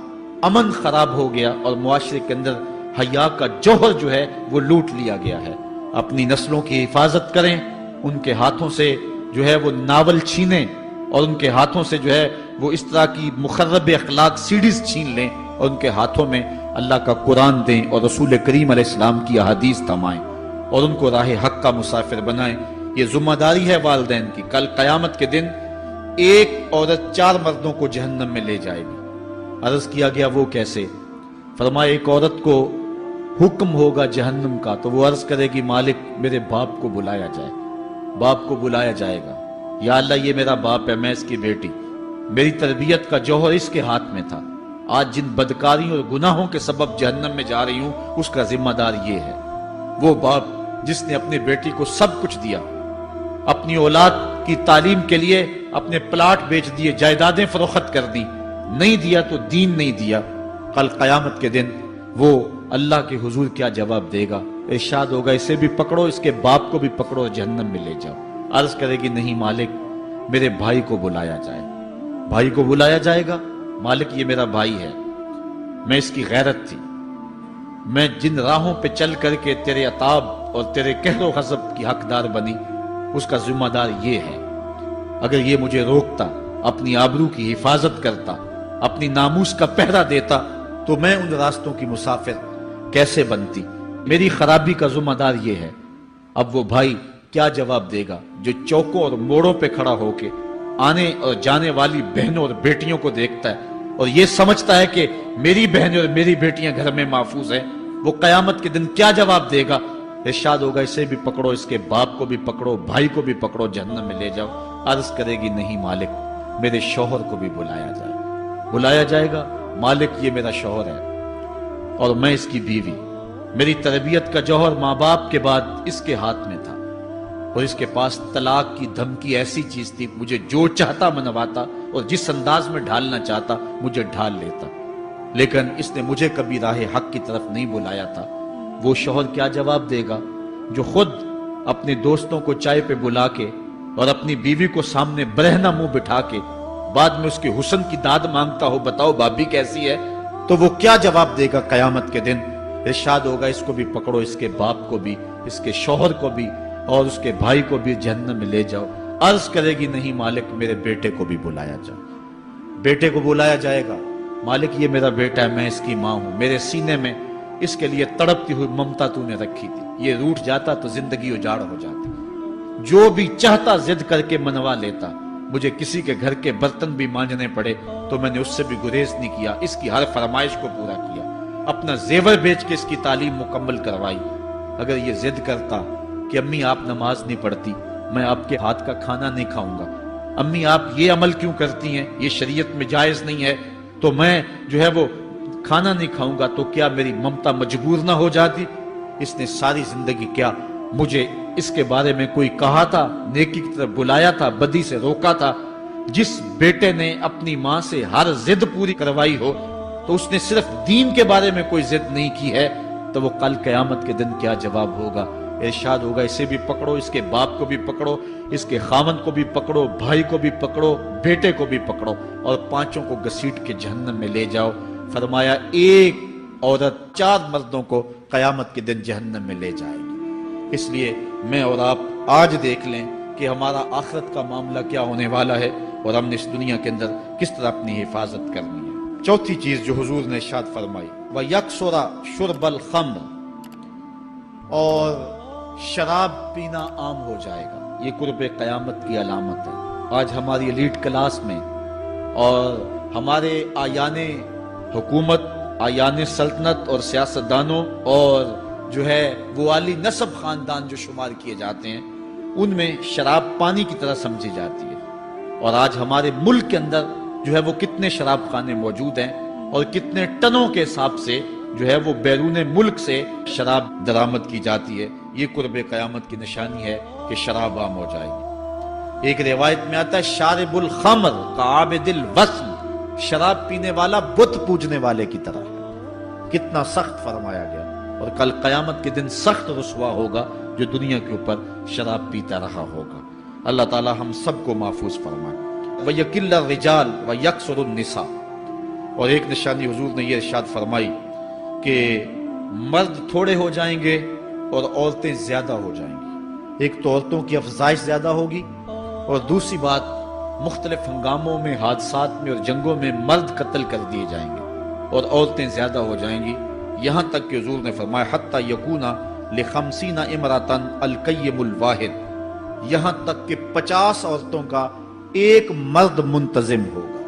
امن خراب ہو گیا اور معاشرے کے اندر حیا کا جوہر جو ہے وہ لوٹ لیا گیا ہے۔ اپنی نسلوں کی حفاظت کریں، ان کے ہاتھوں سے جو ہے وہ ناول چھینیں، اور ان کے ہاتھوں سے جو ہے وہ اس طرح کی مخرب اخلاق سیڈیز چھین لیں، اور ان کے ہاتھوں میں اللہ کا قرآن دیں اور رسول کریم علیہ السلام کی احادیث تھمائیں۔ اور ان کو راہ حق کا مسافر بنائیں۔ یہ ذمہ داری ہے والدین کی۔ کل قیامت کے دن ایک عورت 4 مردوں کو جہنم میں لے جائے گی۔ عرض کیا گیا وہ کیسے؟ فرمایا ایک عورت کو حکم ہوگا جہنم کا تو وہ عرض کرے گی مالک میرے باپ کو بلایا جائے۔ باپ کو بلایا جائے گا، یا اللہ یہ میرا باپ ہے، میں اس کی بیٹی، میری تربیت کا جوہر اس کے ہاتھ میں تھا، آج جن بدکاریوں اور گناہوں کے سبب جہنم میں جا رہی ہوں اس کا ذمہ دار یہ ہے۔ وہ باپ جس نے اپنی بیٹی کو سب کچھ دیا، اپنی اولاد کی تعلیم کے لیے اپنے پلاٹ بیچ دیے، جائیدادیں فروخت کر دی، نہیں دیا تو دین نہیں دیا، کل قیامت کے دن وہ اللہ کے حضور کیا جواب دے گا؟ ارشاد ہوگا اسے بھی پکڑو، اس کے باپ کو بھی پکڑو اور جہنم میں لے جاؤ۔ عرض کرے گی نہیں مالک میرے بھائی کو بلایا جائے۔ بھائی کو بلایا جائے گا، مالک یہ میرا بھائی ہے، میں اس کی غیرت تھی، میں جن راہوں پہ چل کر کے تیرے عتاب اور تیرے قہر و غضب کی حقدار بنی اس کا ذمہ دار یہ ہے۔ اگر یہ مجھے روکتا، اپنی آبرو کی حفاظت کرتا، اپنی ناموس کا پہرا دیتا تو میں ان راستوں کی مسافر کیسے بنتی؟ میری خرابی کا ذمہ دار یہ ہے۔ اب وہ بھائی کیا جواب دے گا جو چوکوں اور موڑوں پہ کھڑا ہو کے آنے اور جانے والی بہنوں اور بیٹیوں کو دیکھتا ہے اور یہ سمجھتا ہے کہ میری بہنیں اور میری بیٹیاں گھر میں محفوظ ہیں؟ وہ قیامت کے دن کیا جواب دے گا؟ ارشاد ہوگا اسے بھی پکڑو، اس کے باپ کو بھی پکڑو، بھائی کو بھی پکڑو، جہنم میں لے جاؤ۔ عرض کرے گی نہیں مالک میرے شوہر کو بھی بلایا جائے۔ بلایا جائے گا، مالک یہ میرا شوہر ہے اور میں اس کی بیوی، میری تربیت کا جوہر ماں باپ کے بعد اس کے ہاتھ میں تھا اور اس کے پاس طلاق کی دھمکی ایسی چیز تھی، مجھے جو چاہتا منواتا اور جس انداز میں ڈھالنا چاہتا مجھے ڈھال لیتا، لیکن اس نے مجھے کبھی راہ حق کی طرف نہیں بلایا تھا۔ وہ شوہر کیا جواب دے گا جو خود اپنے دوستوں کو چائے پہ بلا کے اور اپنی بیوی کو سامنے برہنہ منہ بٹھا کے بعد میں اس کے حسن کی داد مانگتا ہو، بتاؤ بھابی کیسی ہے؟ تو وہ کیا جواب دے گا قیامت کے دن؟ ارشاد ہوگا اس کو بھی پکڑو، اس کے باپ کو بھی، اس کے شوہر کو بھی اور اس کے بھائی کو بھی جہنم میں لے جاؤ۔ عرض کرے گی نہیں مالک میرے بیٹے کو بھی بلایا جائے۔ بیٹے کو بلایا جائے گا، مالک یہ میرا بیٹا ہے، میں اس کی ماں ہوں، میرے سینے میں اس کے لیے تڑپتی ہوئی ممتا تو نے رکھی تھی، یہ روٹھ جاتا تو زندگی اجاڑ ہو جاتی، جو بھی چاہتا ضد کر کے منوا لیتا، مجھے کسی کے گھر کے برتن بھی مانجنے پڑے تو میں نے اس سے بھی گریز نہیں کیا، اس کی ہر فرمائش کو پورا کیا، اپنا زیور بیچ کے اس کی تعلیم مکمل کروائی۔ اگر یہ ضد کرتا کہ امی آپ نماز نہیں پڑھتی، میں آپ کے ہاتھ کا کھانا نہیں کھاؤں گا، امی آپ یہ عمل کیوں کرتی ہیں، یہ شریعت میں جائز نہیں ہے، تو میں جو ہے وہ کھانا نہیں کھاؤں گا، تو کیا میری ممتا مجبور نہ ہو جاتی؟ اس نے ساری زندگی کیا مجھے اس کے بارے میں کوئی کہا تھا، نیکی کی طرف بلایا تھا، بدی سے روکا تھا؟ جس بیٹے نے اپنی ماں سے ہر ضد پوری کروائی ہو تو اس نے صرف دین کے بارے میں کوئی ضد نہیں کی ہے، تو وہ کل قیامت کے دن کیا جواب ہوگا؟ ارشاد ہوگا اسے بھی پکڑو، اس کے باپ کو بھی پکڑو، اس کے خاوند کو بھی پکڑو، بھائی کو بھی پکڑو، بیٹے کو بھی پکڑو اور پانچوں کو گھسیٹ کے جہنم میں لے جاؤ۔ فرمایا ایک عورت 4 مردوں کو قیامت کے دن جہنم میں لے جائے گی۔ اس لیے میں اور آپ آج دیکھ لیں کہ ہمارا آخرت کا معاملہ کیا ہونے والا ہے اور ہم نے اس دنیا کے اندر کس طرح اپنی حفاظت کرنی ہے۔ چوتھی چیز جو حضور نے ارشاد فرمائی، وَيَكْثُرَ شُرْبَ الْخَمْرِ، اور شراب پینا عام ہو جائے گا۔ یہ قرب قیامت کی علامت ہے۔ آج ہماری ایلیٹ کلاس میں اور ہمارے آیان حکومت، آیان سلطنت اور سیاستدانوں اور جو ہے وہ عالی نسب خاندان جو شمار کیے جاتے ہیں، ان میں شراب پانی کی طرح سمجھی جاتی ہے، اور آج ہمارے ملک کے اندر جو ہے وہ کتنے شراب خانے موجود ہیں اور کتنے ٹنوں کے حساب سے جو ہے وہ بیرون ملک سے شراب درآمد کی جاتی ہے۔ یہ قرب قیامت کی نشانی ہے کہ شراب عام ہو جائے گی۔ ایک روایت میں آتا ہے شارب الخمر کعابد الوثن، شراب پینے والا بت پوجنے والے کی طرح ہے۔ کتنا سخت فرمایا گیا، اور کل قیامت کے دن سخت رسوا ہوگا جو دنیا کے اوپر شراب پیتا رہا ہوگا۔ اللہ تعالی ہم سب کو محفوظ فرمائے۔ وَيَكِلَّ الرِّجَالِ وَيَكْثُرُ النِّسَاء، اور ایک نشانی حضور نے یہ ارشاد فرمائی کہ مرد تھوڑے ہو جائیں گے اور عورتیں زیادہ ہو جائیں گی۔ ایک تو عورتوں کی افزائش زیادہ ہوگی، اور دوسری بات مختلف ہنگاموں میں، حادثات میں اور جنگوں میں مرد قتل کر دیے جائیں گے اور عورتیں زیادہ ہو جائیں گی، یہاں تک کہ حضور نے فرمایا حتی یکونا لخمسین امراتن القیم الواحد، یہاں تک کہ 50 عورتوں کا ایک مرد منتظم ہوگا۔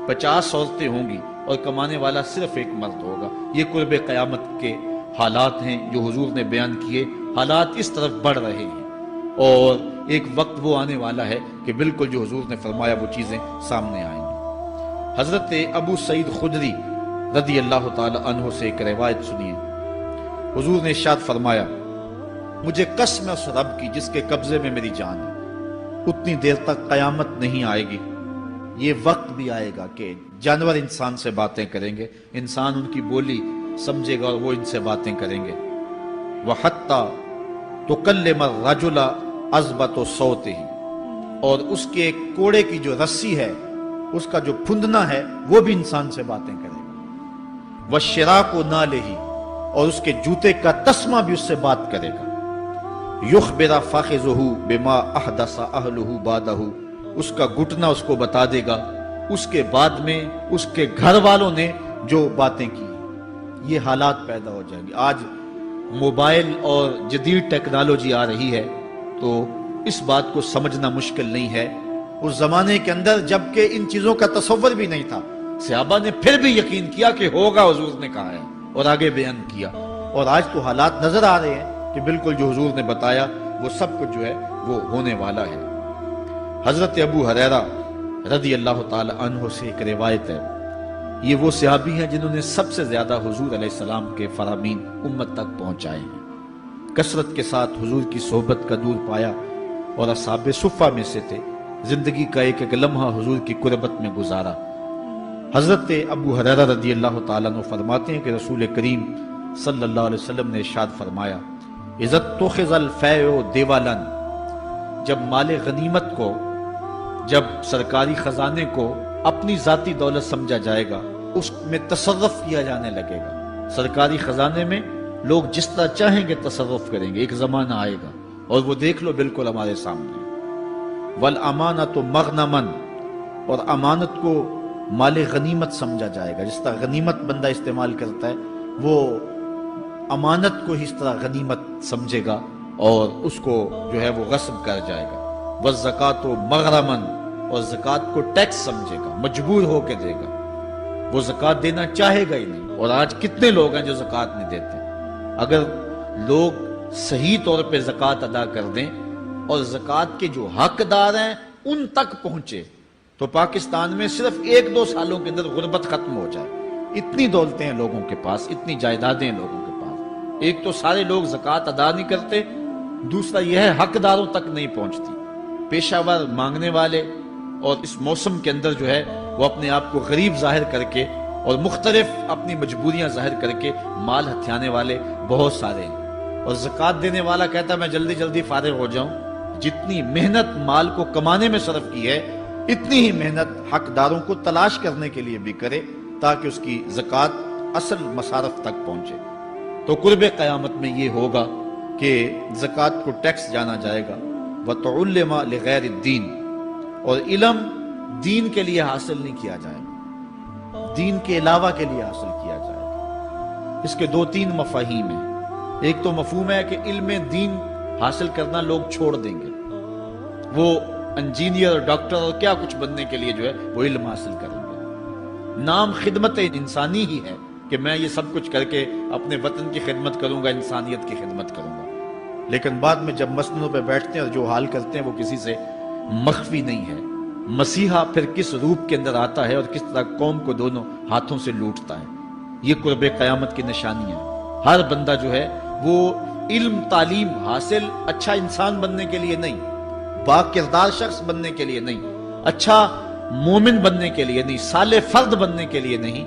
50 عورتیں ہوں گی اور کمانے والا صرف ایک مرد ہوگا۔ یہ قرب قیامت کے حالات ہیں جو حضور نے بیان کیے۔ حالات اس طرف بڑھ رہے ہیں اور ایک وقت وہ آنے والا ہے کہ بالکل جو حضور نے فرمایا وہ چیزیں سامنے آئیں گی۔ حضرت ابو سعید خدری رضی اللہ تعالی عنہ سے ایک روایت سنیے۔ حضور نے ارشاد فرمایا، مجھے قسم اس رب کی جس کے قبضے میں میری جان ہے، اتنی دیر تک قیامت نہیں آئے گی، یہ وقت بھی آئے گا کہ جانور انسان سے باتیں کریں گے، انسان ان کی بولی سمجھے گا اور وہ ان سے باتیں کریں گے۔ وَحَتَّى تُكَلِّمَ الرَّجُلَ عَزْبَةُ صَوْتِهِ، اور اس کے کوڑے کی جو رسی ہے، اس کا جو پھندنا ہے، وہ بھی انسان سے باتیں کرے گا۔ وَالشِّرَاكُ نَالِهِ، اور اس کے جوتے کا تسمہ بھی اس سے بات کرے گا۔ يُخْبِرَ فَخِذُهُ بِمَا أَحْدَثَ أَهْلُهُ بَعْدَهُ، اس کا گھٹنا اس کو بتا دے گا اس کے بعد میں اس کے گھر والوں نے جو باتیں کی۔ یہ حالات پیدا ہو جائیں گے۔ آج موبائل اور جدید ٹیکنالوجی آ رہی ہے تو اس بات کو سمجھنا مشکل نہیں ہے۔ اس زمانے کے اندر جب کہ ان چیزوں کا تصور بھی نہیں تھا، صحابہ نے پھر بھی یقین کیا کہ ہوگا، حضور نے کہا ہے اور آگے بیان کیا۔ اور آج تو حالات نظر آ رہے ہیں کہ بالکل جو حضور نے بتایا وہ سب کچھ جو ہے وہ ہونے والا ہے۔ حضرت ابو ہریرہ رضی اللہ تعالی عنہ سے ایک روایت ہے، یہ وہ صحابی ہیں جنہوں نے سب سے زیادہ حضور علیہ السلام کے فرامین امت تک پہنچائے ہیں، کثرت کے ساتھ حضور کی صحبت کا دور پایا اور اصحاب صفہ میں سے تھے، زندگی کا ایک ایک لمحہ حضور کی قربت میں گزارا۔ حضرت ابو ہریرہ رضی اللہ تعالیٰ عنہ فرماتے ہیں کہ رسول کریم صلی اللہ علیہ وسلم نے ارشاد فرمایا، اذا اتخذ الفیء دیوالا، جب مال غنیمت کو، جب سرکاری خزانے کو اپنی ذاتی دولت سمجھا جائے گا، اس میں تصرف کیا جانے لگے گا۔ سرکاری خزانے میں لوگ جس طرح چاہیں گے تصرف کریں گے، ایک زمانہ آئے گا اور وہ دیکھ لو بالکل ہمارے سامنے۔ والامانۃ مغنما، اور امانت کو مال غنیمت سمجھا جائے گا، جس طرح غنیمت بندہ استعمال کرتا ہے وہ امانت کو ہی اس طرح غنیمت سمجھے گا اور اس کو جو ہے وہ غصب کر جائے گا۔ والزکوٰۃ مغرما، اور زکوٰۃ کو ٹیکس سمجھے گا، مجبور ہو کے دے گا، وہ زکوٰۃ دینا چاہے گا ہی نہیں۔ اور آج کتنے لوگ ہیں جو زکوٰۃ نہیں دیتے؟ اگر لوگ صحیح طور پہ زکوٰۃ ادا کر دیں اور زکوٰۃ کے جو حقدار ہیں ان تک پہنچے تو پاکستان میں صرف 1-2 سالوں کے اندر غربت ختم ہو جائے۔ اتنی دولتیں ہیں لوگوں کے پاس، اتنی جائیدادیں ہیں لوگوں کے پاس۔ ایک تو سارے لوگ زکوٰۃ ادا نہیں کرتے، دوسرا یہ ہے حقداروں تک نہیں پہنچتی۔ پیشہ ور مانگنے والے اور اس موسم کے اندر جو ہے وہ اپنے آپ کو غریب ظاہر کر کے اور مختلف اپنی مجبوریاں ظاہر کر کے مال ہتھیانے والے بہت سارے ہیں، اور زکوٰۃ دینے والا کہتا ہے میں جلدی جلدی فارغ ہو جاؤں۔ جتنی محنت مال کو کمانے میں صرف کی ہے، اتنی ہی محنت حقداروں کو تلاش کرنے کے لیے بھی کرے تاکہ اس کی زکوٰۃ اصل مصارف تک پہنچے۔ تو قرب قیامت میں یہ ہوگا کہ زکوٰۃ کو ٹیکس جانا جائے گا۔ وَتُعُلِّمَ لِغَيْرِ الدِّينِ، اور علم دین کے لیے حاصل نہیں کیا جائے گا، دین کے علاوہ کے لیے حاصل کیا جائے گا۔ اس کے 2-3 مفاہیم ہیں۔ ایک تو مفہوم ہے کہ علم دین حاصل کرنا لوگ چھوڑ دیں گے، وہ انجینئر اور ڈاکٹر اور کیا کچھ بننے کے لیے جو ہے وہ علم حاصل کریں گے۔ نام خدمت انسانی ہی ہے کہ میں یہ سب کچھ کر کے اپنے وطن کی خدمت کروں گا، انسانیت کی خدمت کروں گا، لیکن بعد میں جب مسندوں پہ بیٹھتے ہیں اور جو حال کرتے ہیں وہ کسی سے مخفی نہیں ہے۔ مسیحا پھر کس روپ کے اندر آتا ہے اور کس طرح قوم کو دونوں ہاتھوں سے لوٹتا ہے، یہ قرب قیامت کی نشانیاں ہیں۔ ہر بندہ جو ہے وہ علم تعلیم حاصل اچھا انسان بننے کے لیے نہیں، با کردار شخص بننے کے لیے نہیں، اچھا مومن بننے کے لیے نہیں، صالح فرد بننے کے لیے نہیں،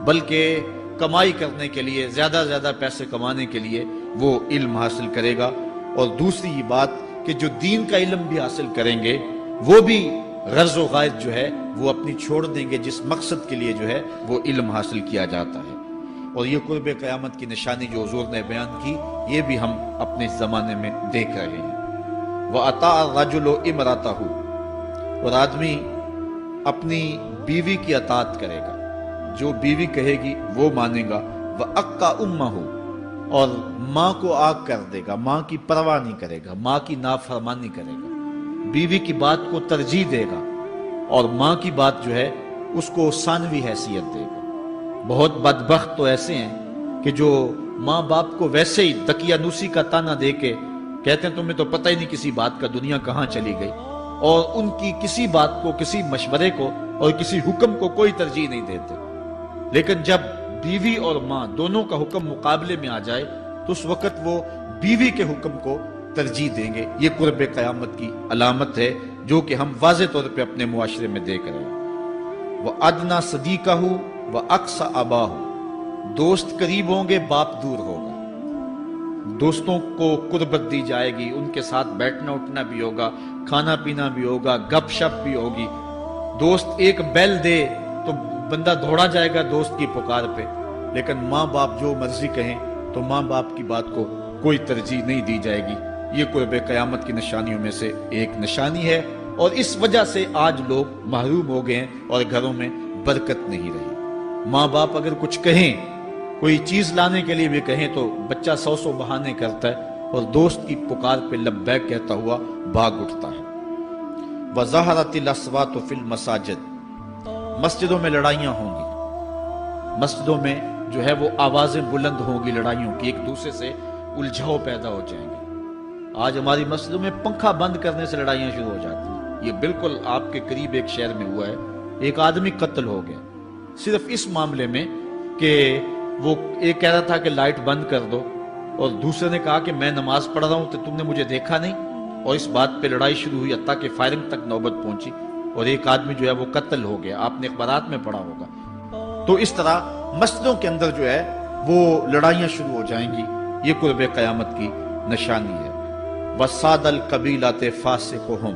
بلکہ کمائی کرنے کے لیے، زیادہ زیادہ پیسے کمانے کے لیے وہ علم حاصل کرے گا۔ اور دوسری یہ بات کہ جو دین کا علم بھی حاصل کریں گے وہ بھی غرض و غائد جو ہے وہ اپنی چھوڑ دیں گے جس مقصد کے لیے جو ہے وہ علم حاصل کیا جاتا ہے۔ اور یہ قرب قیامت کی نشانی جو حضور نے بیان کی، یہ بھی ہم اپنے زمانے میں دیکھ رہے ہیں۔ وَأَطَاعَ الرَّجُلُ امْرَأَتَهُ، اور آدمی اپنی بیوی کی اطاعت کرے گا، جو بیوی کہے گی وہ مانے گا۔ وَأَقَّى أُمَّهُ، اور ماں کو آگ کر دے گا، ماں کی پرواہ نہیں کرے گا، ماں کی نافرمانی کرے گا، بیوی کی بات کو ترجیح دے گا اور ماں کی بات جو ہے اس کو ثانوی حیثیت دے گا۔ بہت بدبخت تو ایسے ہیں کہ جو ماں باپ کو ویسے ہی دقیانوسی کا تانا دے کے کہتے ہیں تمہیں تو پتہ ہی نہیں کسی بات کا، دنیا کہاں چلی گئی، اور ان کی کسی بات کو، کسی مشورے کو اور کسی حکم کو کوئی ترجیح نہیں دیتے۔ لیکن جب بیوی اور ماں دونوں کا حکم مقابلے میں آ جائے تو اس وقت وہ بیوی کے حکم کو ترجیح دیں گے۔ یہ قرب قیامت کی علامت ہے جو کہ ہم واضح طور پہ اپنے معاشرے میں دیکھ رہے ہیں۔ وَأَدْنَا صَدِيقَهُ وَأَقْصَى أَبَاهُ، دوست قریب ہوں گے، باپ دور ہوگا۔ دوستوں کو قربت دی جائے گی، ان کے ساتھ بیٹھنا اٹھنا بھی ہوگا، کھانا پینا بھی ہوگا، گپ شپ بھی ہوگی۔ دوست ایک بیل دے تو بندہ دوڑا جائے گا دوست کی پکار پہ، لیکن ماں باپ جو مرضی کہیں تو ماں باپ کی بات کو کوئی ترجیح نہیں دی جائے گی۔ یہ قرب قیامت کی نشانیوں میں سے ایک نشانی ہے، اور اس وجہ سے آج لوگ محروم ہو گئے ہیں اور گھروں میں برکت نہیں رہی۔ ماں باپ اگر کچھ کہیں، کوئی چیز لانے کے لیے بھی کہیں تو بچہ سو بہانے کرتا ہے اور دوست کی پکار پہ لبیک کہتا ہوا بھاگ اٹھتا ہے۔ وَظَهَرَتِ الْأَصْوَاتُ فِي الْمَسَاجِدِ، مسجدوں میں لڑائیاں ہوں گی، مسجدوں میں جو ہے وہ آوازیں بلند ہوں گی لڑائیوں کی، ایک دوسرے سے الجھاؤ پیدا ہو جائیں گے۔ آج ہماری مسجدوں میں پنکھا بند کرنے سے لڑائیاں شروع ہو جاتی ہیں۔ یہ بالکل آپ کے قریب ایک شہر میں ہوا ہے، ایک آدمی قتل ہو گیا صرف اس معاملے میں کہ وہ ایک کہہ رہا تھا کہ لائٹ بند کر دو، اور دوسرے نے کہا کہ میں نماز پڑھ رہا ہوں تو تم نے مجھے دیکھا نہیں، اور اس بات پہ لڑائی شروع ہوئی، حتیٰ کہ فائرنگ تک نوبت پہنچی اور ایک آدمی جو ہے وہ قتل ہو گیا۔ آپ نے اخبارات میں پڑھا ہوگا۔ تو اس طرح مسجدوں کے اندر جو ہے وہ لڑائیاں شروع ہو جائیں گی۔ یہ قرب قیامت کی نشانی ہے۔ وَسَادَ الْقَبِيلَةِ فَاسِقُهُمْ،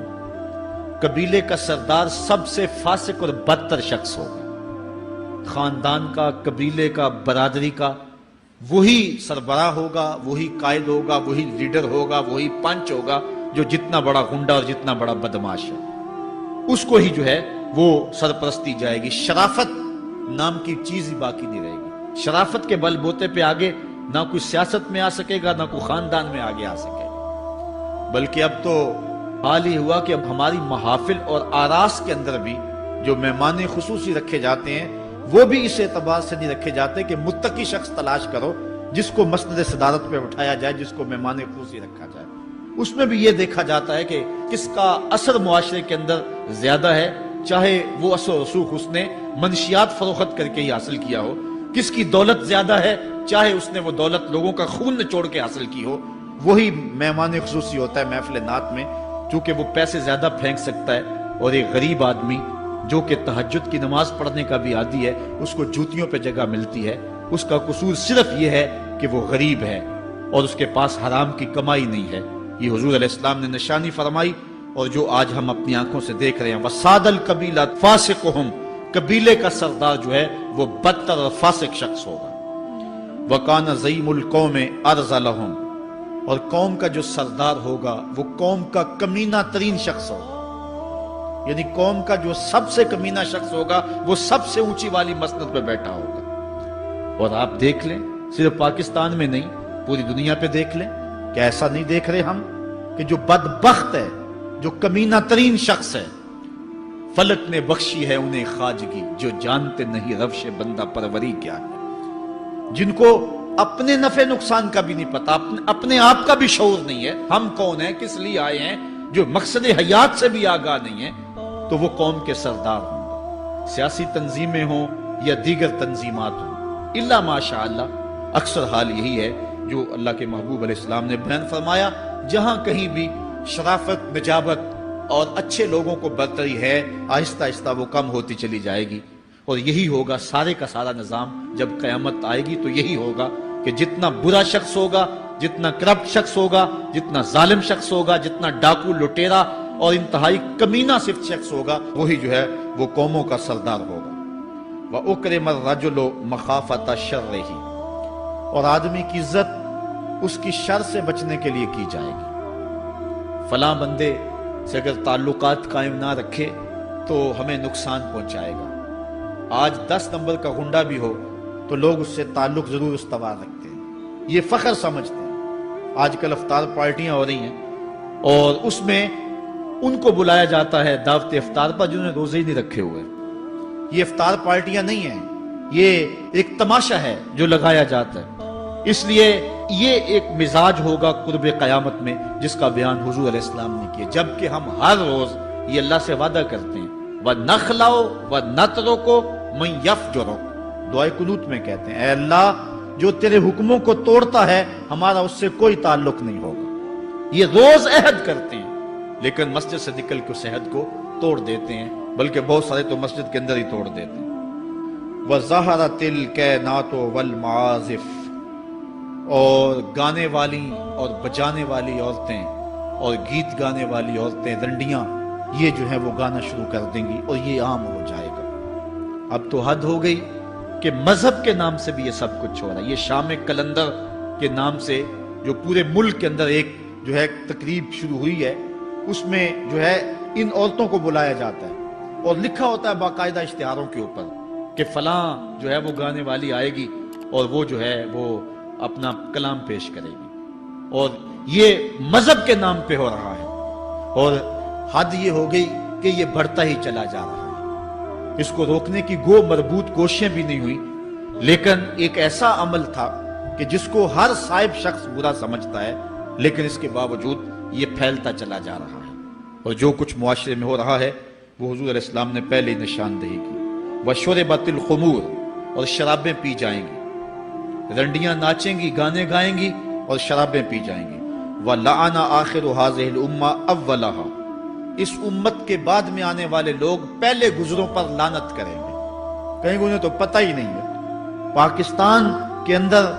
قبیلے کا سردار سب سے فاسق اور بدتر شخص ہوگا۔ خاندان کا، قبیلے کا، برادری کا وہی سربراہ ہوگا، وہی قائد ہوگا، وہی لیڈر ہوگا، وہی پنچ ہوگا جو جتنا بڑا غنڈہ اور جتنا بڑا بدماش ہے اس کو ہی جو ہے وہ سرپرستی جائے گی۔ شرافت نام کی چیز ہی باقی نہیں رہے گی۔ شرافت کے بل بوتے پہ آگے نہ کوئی سیاست میں آ سکے گا، نہ کوئی خاندان میں آگے آ سکے گا، بلکہ اب تو حال ہی ہوا کہ اب ہماری محافل اور آراس کے اندر بھی جو مہمان خصوصی رکھے جاتے ہیں وہ بھی اس اعتبار سے نہیں رکھے جاتے کہ متقی شخص تلاش کرو جس کو مسند صدارت پہ اٹھایا جائے، جس کو مہمان خصوصی رکھا جائے۔ اس میں بھی یہ دیکھا جاتا ہے کہ کس کا اثر معاشرے کے اندر زیادہ ہے، چاہے وہ اثر و رسوخ اس نے منشیات فروخت کر کے ہی حاصل کیا ہو، کس کی دولت زیادہ ہے، چاہے اس نے وہ دولت لوگوں کا خون نچوڑ کے حاصل کی ہو، وہی مہمان خصوصی ہوتا ہے محفل نعت میں، چونکہ وہ پیسے زیادہ پھینک سکتا ہے۔ اور ایک غریب آدمی جو کہ تہجد کی نماز پڑھنے کا بھی عادی ہے، اس کو جوتیوں پہ جگہ ملتی ہے، اس کا قصور صرف یہ ہے کہ وہ غریب ہے اور اس کے پاس حرام کی کمائی نہیں ہے۔ یہ حضور علیہ السلام نے نشانی فرمائی اور جو آج ہم اپنی آنکھوں سے دیکھ رہے ہیں۔ وَسَادَ الْقَبِيلَةِ فَاسِقُهُمْ، قبیلے کا سردار جو ہے وہ بدتر اور فاسق شخص ہوگا۔ وَكَانَ زَعِيمُ الْقَوْمِ أَرْذَلَهُمْ، اور قوم کا جو سردار ہوگا وہ قوم کا کمینہ ترین شخص ہوگا، یعنی قوم کا جو سب سے کمینہ شخص ہوگا وہ سب سے اونچی والی مسند پہ بیٹھا ہوگا۔ اور آپ دیکھ لیں، صرف پاکستان میں نہیں پوری دنیا پہ دیکھ لیں، کہ ایسا نہیں دیکھ رہے ہم کہ جو بدبخت ہے، جو کمینہ ترین شخص ہے، فلک نے بخشی ہے انہیں خواجگی، جو جانتے نہیں روش بندہ پروری کیا ہے، جن کو اپنے نفع نقصان کا بھی نہیں پتا، اپنے آپ کا بھی شعور نہیں ہے، ہم کون ہیں، کس لیے آئے ہیں، جو مقصد حیات سے بھی آگاہ نہیں ہے، تو وہ قوم کے سردار ہوں گے۔ سیاسی تنظیمیں ہوں یا دیگر تنظیمات ہوں، الا ماشاء اللہ اکثر حال یہی ہے جو اللہ کے محبوب علیہ السلام نے بیان فرمایا، جہاں کہیں بھی شرافت، نجابت اور اچھے لوگوں کو برتری ہے، آہستہ آہستہ وہ کم ہوتی چلی جائے گی، اور یہی ہوگا سارے کا سارا نظام جب قیامت آئے گی تو یہی ہوگا کہ جتنا برا شخص ہوگا، جتنا کرپٹ شخص ہوگا، جتنا ظالم شخص ہوگا، جتنا ڈاکو لٹیرا اور انتہائی کمینہ صفت شخص ہوگا، وہی جو ہے وہ قوموں کا سردار ہوگا۔ وَأُكْرِمَ الرَّجُلُ مَخَافَةَ شَرِّهِ، اور آدمی کی عزت اس کی شر سے بچنے کے لیے کی جائے گی۔ فلاں بندے سے اگر تعلقات قائم نہ رکھے تو ہمیں نقصان پہنچائے گا۔ آج 10 نمبر کا غنڈہ بھی ہو تو لوگ اس سے تعلق ضرور استوار رکھتے ہیں، یہ فخر سمجھتے ہیں۔ آج کل افطار پارٹیاں ہو رہی ہیں اور اس میں ان کو بلایا جاتا ہے دعوت افطار پر جنہوں نے روزے ہی نہیں رکھے ہوئے۔ یہ افطار پارٹیاں نہیں ہیں، یہ ایک تماشا ہے جو لگایا جاتا ہے۔ اس لیے یہ ایک مزاج ہوگا قرب قیامت میں جس کا بیان حضور علیہ السلام نے کیا، جبکہ ہم ہر روز یہ اللہ سے وعدہ کرتے ہیں وَنَخْلَعُ وَنَتْرُكُ مَن يَفْجُرُ، دعائے قنوت میں کہتے ہیں اے اللہ جو تیرے حکموں کو توڑتا ہے ہمارا اس سے کوئی تعلق نہیں ہوگا۔ یہ روز عہد کرتے ہیں لیکن مسجد سے نکل کے اس عہد کو توڑ دیتے ہیں، بلکہ بہت سارے تو مسجد کے اندر ہی توڑ دیتے ہیں۔ وَظَهَرَتِ الْكَيْنَاتُ وَالْمَعَازِفُ، اور گانے والی اور بجانے والی عورتیں اور گیت گانے والی عورتیں، رنڈیاں، یہ جو ہے وہ گانا شروع کر دیں گی اور یہ عام ہو جائے گا۔ اب تو حد ہو گئی کہ مذہب کے نام سے بھی یہ سب کچھ ہو رہا ہے۔ یہ شام کلندر کے نام سے جو پورے ملک کے اندر ایک جو ہے تقریب شروع ہوئی ہے، اس میں جو ہے ان عورتوں کو بلایا جاتا ہے اور لکھا ہوتا ہے باقاعدہ اشتہاروں کے اوپر کہ فلاں جو ہے وہ گانے والی آئے گی اور وہ جو ہے وہ اپنا کلام پیش کرے گی، اور یہ مذہب کے نام پہ ہو رہا ہے۔ اور حد یہ ہو گئی کہ یہ بڑھتا ہی چلا جا رہا ہے، اس کو روکنے کی گو مربوط کوششیں بھی نہیں ہوئی، لیکن ایک ایسا عمل تھا کہ جس کو ہر صاحب شخص برا سمجھتا ہے، لیکن اس کے باوجود یہ پھیلتا چلا جا رہا ہے۔ اور جو کچھ معاشرے میں ہو رہا ہے وہ حضور علیہ السلام نے پہلے ہی نشاندہی کی۔ وَشُرِبَتِ الْخُمُورُ، اور شرابیں پی جائیں گی، رنڈیاں ناچیں گی، گانے گائیں گی اور شرابیں پی جائیں گی۔ وَلَعَنَ آخِرُ هَذِهِ الْأُمَّةِ أَوَّلَهَا، اس امت کے بعد میں آنے والے لوگ پہلے گزروں پر لعنت کریں گے، کہیں گے انہیں تو پتہ ہی نہیں ہے۔ پاکستان کے اندر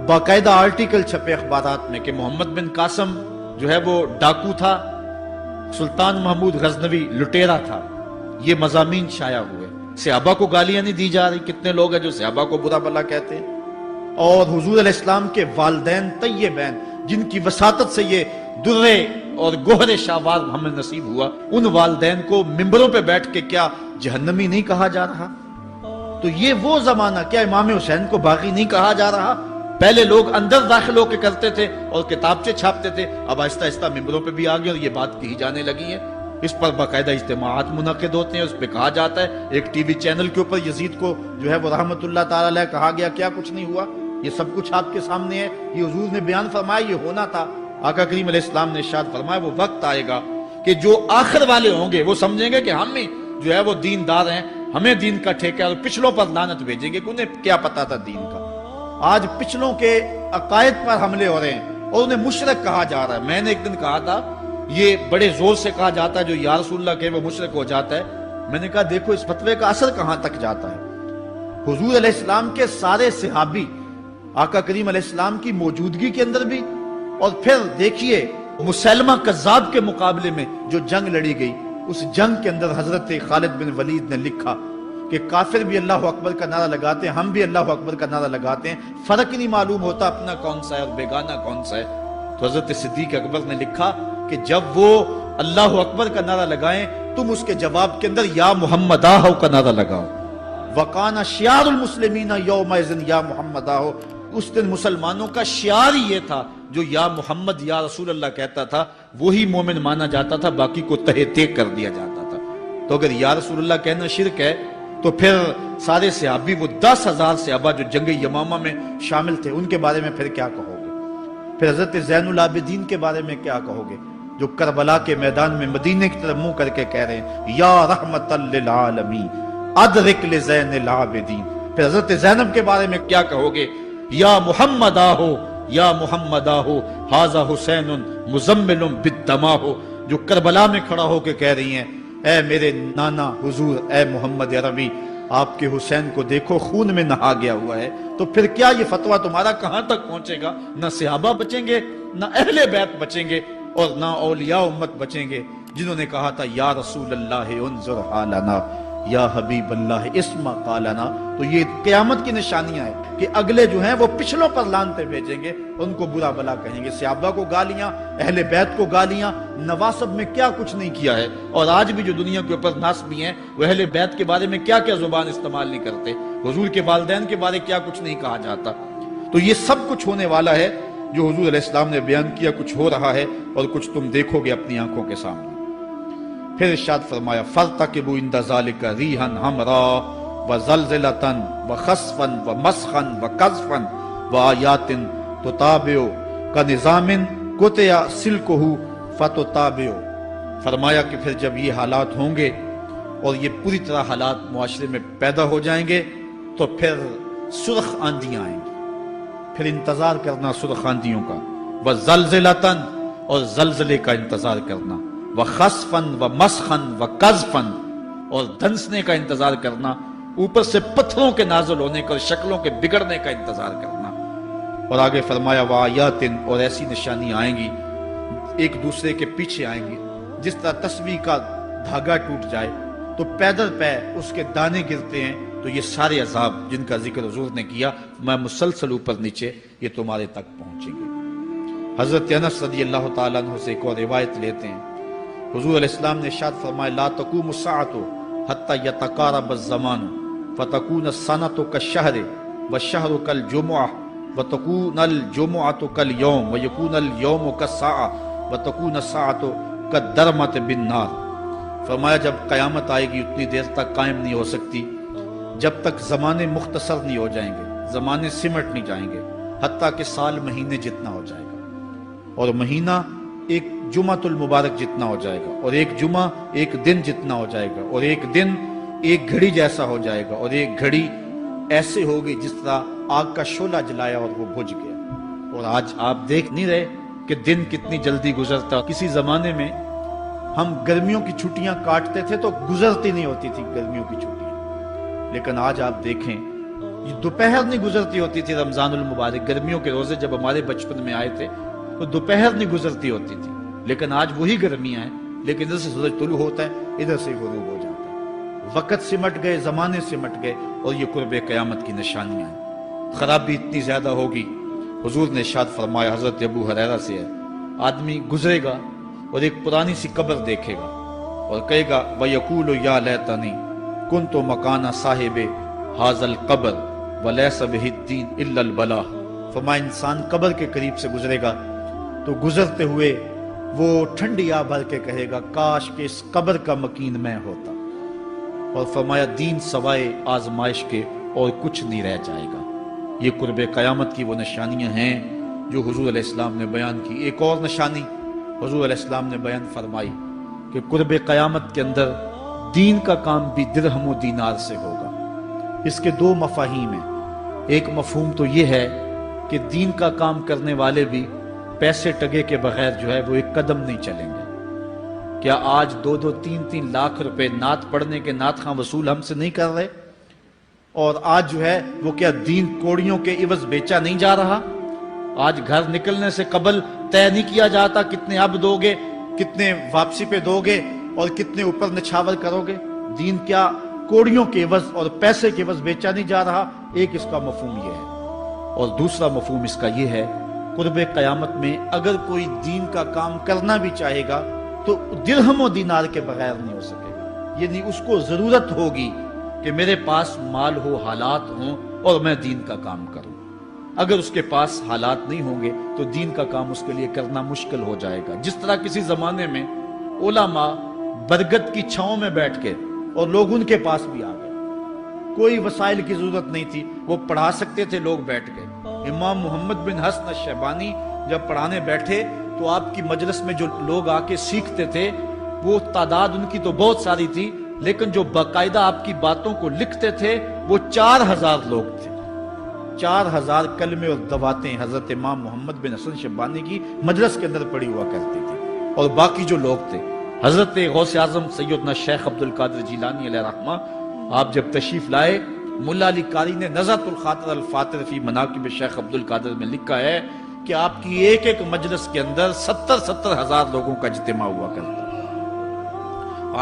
باقاعدہ آرٹیکل چھپے اخبارات میں کہ محمد بن قاسم جو ہے وہ ڈاکو تھا، سلطان محمود غزنوی لٹیرا تھا، یہ مضامین شائع ہوئے۔ صحابہ کو گالیاں نہیں دی جا رہی، کتنے لوگ ہیں جو صحابہ کو برا بھلا کہتے ہیں، اور حضور علیہ السلام کے والدین طیبین جن کی وساطت سے یہ درے اور گوہر شاہوار ہمیں نصیب ہوا، ان والدین کو ممبروں پہ بیٹھ کے کیا جہنمی نہیں کہا جا رہا؟ تو یہ وہ زمانہ، کیا امام حسین کو باغی نہیں کہا جا رہا؟ پہلے لوگ اندر داخل ہو کے کرتے تھے اور کتابچے چھاپتے تھے، اب آہستہ آہستہ ممبروں پہ بھی آگے اور یہ بات کہی جانے لگی ہے۔ اس پر باقاعدہ اجتماعات منعقد ہوتے ہیں، اس پہ کہا جاتا ہے۔ ایک ٹی وی چینل کے اوپر یزید کو جو ہے وہ رحمت اللہ تعالی علیہ کہا گیا، کیا کچھ نہیں ہوا، یہ سب کچھ آپ کے سامنے ہے، یہ حضور نے بیان فرمایا، یہ ہونا تھا۔ آقا کریم علیہ السلام نے ارشاد فرمایا وہ وقت آئے گا کہ جو آخر والے ہوں گے وہ سمجھیں گے کہ ہم ہی جو ہے وہ دیندار ہیں، ہمیں دین کا ٹھیکہ ہے، اور پچھلوں پر لعنت بھیجیں گے کہ انہیں کیا پتا تھا دین کا۔ آج پچھلوں کے عقائد پر حملے ہو رہے ہیں اور انہیں مشرک کہا جا رہا ہے۔ میں نے ایک دن کہا تھا یہ بڑے زور سے کہا جاتا ہے جو یا رسول اللہ کہے وہ مشرک ہو جاتا ہے۔ میں نے کہا دیکھو اس فتوے کا اثر کہاں تک جاتا ہے۔ حضور علیہ السلام کے سارے صحابی آقا کریم علیہ السلام کی موجودگی کے اندر بھی، اور پھر دیکھیے مسلمہ کذاب کے مقابلے میں جو جنگ لڑی گئی، اس جنگ کے اندر حضرت خالد بن ولید نے لکھا کہ کافر بھی اللہ اکبر کا نعرہ لگاتے ہیں، ہم بھی اللہ اکبر کا نعرہ لگاتے ہیں، فرق نہیں معلوم ہوتا اپنا کون سا ہے اور بیگانہ کون سا ہے۔ تو حضرت صدیق اکبر نے لکھا کہ جب وہ اللہ اکبر کا نعرہ لگائیں تم اس کے جواب کے اندر یا محمد آہو کا نعرہ لگاؤ۔ وَقَانَ شِعَارُ الْمُسْلِمِينَ يَوْمَئِذٍ یا محمد آہو، اس دن مسلمانوں کا شعار ہی یہ تھا، جو یا محمد یا رسول اللہ کہتا تھا وہی مومن مانا جاتا تھا، باقی کو تہہ تیگ کر دیا جاتا تھا۔ تو اگر یا رسول اللہ کہنا شرک ہے تو پھر سارے صحابی، وہ 10,000 صحابہ جو جنگ یمامہ میں شامل تھے، ان کے بارے میں پھر کیا کہو گے؟ پھر حضرت زین العابدین کے بارے میں کیا کہو گے جو کربلا کے میدان میں مدینے کی طرف منہ کر کے کہہ رہے ہیں یا رحمت للعالمین ادرک لزین العابدین۔ پھر حضرت زینب کے بارے میں کیا کہو گے؟ یا محمد آہو یا محمد آہو ھذا حسین مزمل بالدماء، جو کربلا میں کھڑا ہو کے کہہ رہی ہیں اے میرے نانا حضور، اے محمد عربی، آپ کے حسین کو دیکھو خون میں نہا گیا ہوا ہے۔ تو پھر کیا یہ فتویٰ تمہارا کہاں تک پہنچے گا؟ نہ صحابہ بچیں گے، نہ اہل بیت بچیں گے، اور نہ اولیاء امت بچیں گے، جنہوں نے کہا تھا یا رسول اللہ انظر حالنا یا حبیب اللہ اسمع قالنا۔ تو یہ قیامت کی نشانیاں ہیں کہ اگلے جو ہیں وہ پچھلوں پر لعنتیں بھیجیں گے، ان کو برا بلا کہیں گے، صحابہ کو گالیاں، اہل بیت کو گالیاں، نواسب میں کیا کچھ نہیں کیا ہے۔ اور آج بھی جو دنیا کے اوپر ناسبی ہیں وہ اہل بیت کے بارے میں کیا کیا زبان استعمال نہیں کرتے، حضور کے والدین کے بارے کیا کچھ نہیں کہا جاتا۔ تو یہ سب کچھ ہونے والا ہے جو حضور علیہ السلام نے بیان کیا، کچھ ہو رہا ہے اور کچھ تم دیکھو گے اپنی آنکھوں کے سامنے۔ پھر ارشاد فرمایا فَارْتَقِبُوا عِنْدَ ذَلِكَ رِيحًا حَمْرَاءَ وَزَلْزَلَةً وَخَسْفًا وَمَسْخًا وَقَذْفًا وَآيَاتٍ تُتَابِعُ كَنِظَامٍ قُطِعَ سِلْكُهُ فَتُتَابِعُ۔ فرمایا کہ پھر جب یہ حالات ہوں گے اور یہ پوری طرح حالات معاشرے میں پیدا ہو جائیں گے تو پھر سرخ آندیاں آئیں گی، پھر انتظار کرنا سرخ آندیوں کا، وَزَلْزَلَةً اور زلزلے کا انتظار کرنا، وَخَسْفًا وَمَسْخًا وَقَذْفًا اور دھنسنے کا انتظار کرنا، اوپر سے پتھروں کے نازل ہونے کا اور شکلوں کے بگڑنے کا انتظار کرنا۔ اور آگے فرمایا وَآيَاتٍ اور ایسی نشانیاں آئیں گی ایک دوسرے کے پیچھے آئیں گی، جس طرح تسبیح کا دھاگا ٹوٹ جائے تو پیدل پہ اس کے دانے گرتے ہیں، تو یہ سارے عذاب جن کا ذکر حضور نے کیا میں مسلسل اوپر نیچے یہ تمہارے تک پہنچیں گے۔ حضرت انس رضی اللہ تعالیٰ عنہ سے ایک اور روایت لیتے ہیں، حضور علیہ السلام نے ارشاد فرمایا لا تقوم الساعۃ حتی یتقارب الزمان فتکون السنۃ کالشہر والشہر کالجمعہ وتکون الجمعۃ کالیوم ویکون اليوم کالساعۃ وتکون الساعۃ کالدرمۃ بالنار۔ فرمایا جب قیامت آئے گی اتنی دیر تک قائم نہیں ہو سکتی جب تک زمانے مختصر نہیں ہو جائیں گے، زمانے سمٹ نہیں جائیں گے، حتیٰ کہ سال مہینے جتنا ہو جائے گا، اور مہینہ ایک جمعۃ المبارک جتنا ہو جائے گا، اور ایک جمعہ ایک دن جتنا ہو جائے گا، اور ایک دن ایک گھڑی جیسا ہو جائے گا، اور ایک گھڑی ایسے ہوگی جس طرح آگ کا شعلہ جلایا اور وہ بجھ گیا۔ اور آج آپ دیکھ نہیں رہے کہ دن کتنی جلدی گزرتا۔ کسی زمانے میں ہم گرمیوں کی چھٹیاں کاٹتے تھے تو گزرتی نہیں ہوتی تھی گرمیوں کی چھٹیاں، لیکن آج آپ دیکھیں یہ دوپہر نہیں گزرتی ہوتی تھی رمضان المبارک، گرمیوں کے روزے جب ہمارے بچپن میں آئے تھے تو دوپہر نہیں گزرتی ہوتی تھی، لیکن آج وہی گرمیاں ہیں، لیکن ادھر سے سورج طلوع ہوتا ہے ادھر سے غروب ہو جاتا ہے، وقت سمٹ گئے، زمانے سمٹ گئے، اور یہ قرب قیامت کی نشانیاں ہیں۔ خرابی اتنی زیادہ ہوگی، حضور نے ارشاد فرمایا حضرت ابو ہریرہ سے ہے، آدمی گزرے گا اور ایک پرانی سی قبر دیکھے گا اور کہے گا وَيَقُولُ يَا لَيْتَنِي كُنْتُ مَكَانَ صَاحِبِ هَذَا الْقَبْرِ وَلَيْسَ بِهِ الدِّينُ إِلَّا الْبَلَاغُ۔ فرمایا انسان قبر کے قریب سے گزرے گا تو گزرتے ہوئے وہ ٹھنڈی آہ بھر کے کہے گا کاش کہ اس قبر کا مکین میں ہوتا، اور فرمایا دین سوائے آزمائش کے اور کچھ نہیں رہ جائے گا۔ یہ قرب قیامت کی وہ نشانیاں ہیں جو حضور علیہ السلام نے بیان کی۔ ایک اور نشانی حضور علیہ السلام نے بیان فرمائی کہ قرب قیامت کے اندر دین کا کام بھی درہم و دینار سے ہوگا۔ اس کے دو مفاہیم ہیں، ایک مفہوم تو یہ ہے کہ دین کا کام کرنے والے بھی پیسے ٹگے کے بغیر جو ہے وہ ایک قدم نہیں چلیں گے۔ کیا آج 2-2 3-3 لاکھ روپے نعت پڑھنے کے نعت خواں وصول ہم سے نہیں کر رہے؟ اور آج جو ہے وہ کیا دین کوڑیوں کے عوض بیچا نہیں جا رہا؟ آج گھر نکلنے سے قبل طے نہیں کیا جاتا کتنے اب دو گے، کتنے واپسی پہ دو گے اور کتنے اوپر نچھاور کرو گے؟ دین کیا کوڑیوں کے عوض اور پیسے کے عوض بیچا نہیں جا رہا؟ ایک اس کا مفہوم یہ ہے، اور دوسرا مفہوم اس کا یہ ہے قرب قیامت میں اگر کوئی دین کا کام کرنا بھی چاہے گا تو درہم و دینار کے بغیر نہیں ہو سکے گا، یعنی اس کو ضرورت ہوگی کہ میرے پاس مال ہو، حالات ہوں اور میں دین کا کام کروں۔ اگر اس کے پاس حالات نہیں ہوں گے تو دین کا کام اس کے لیے کرنا مشکل ہو جائے گا۔ جس طرح کسی زمانے میں علماء برگد کی چھاؤں میں بیٹھ کے اور لوگ ان کے پاس بھی آ گئے، کوئی وسائل کی ضرورت نہیں تھی، وہ پڑھا سکتے تھے، لوگ بیٹھ گئے۔ امام محمد بن حسن الشیبانی جب پڑھانے بیٹھے تو آپ کی مجلس میں جو لوگ آ کے سیکھتے تھے وہ تعداد ان کی تو بہت ساری تھی، لیکن جو باقاعدہ آپ کی باتوں کو لکھتے تھے وہ 4000 لوگ تھے۔ 4000 کلمے اور دواتیں حضرت امام محمد بن حسن شیبانی کی مجلس کے اندر پڑی ہوا کرتی تھی، اور باقی جو لوگ تھے حضرت غوث اعظم سیدنا شیخ عبد القادر جیلانی علیہ رحمہ، آپ جب تشریف لائے ملا علی قاری نے نزہۃ الخاطر الفاطر فی مناقب شیخ عبد القادر میں لکھا ہے کہ آپ کی ایک ایک مجلس کے اندر 70 ہزار لوگوں کا اجتماع ہوا کرتا۔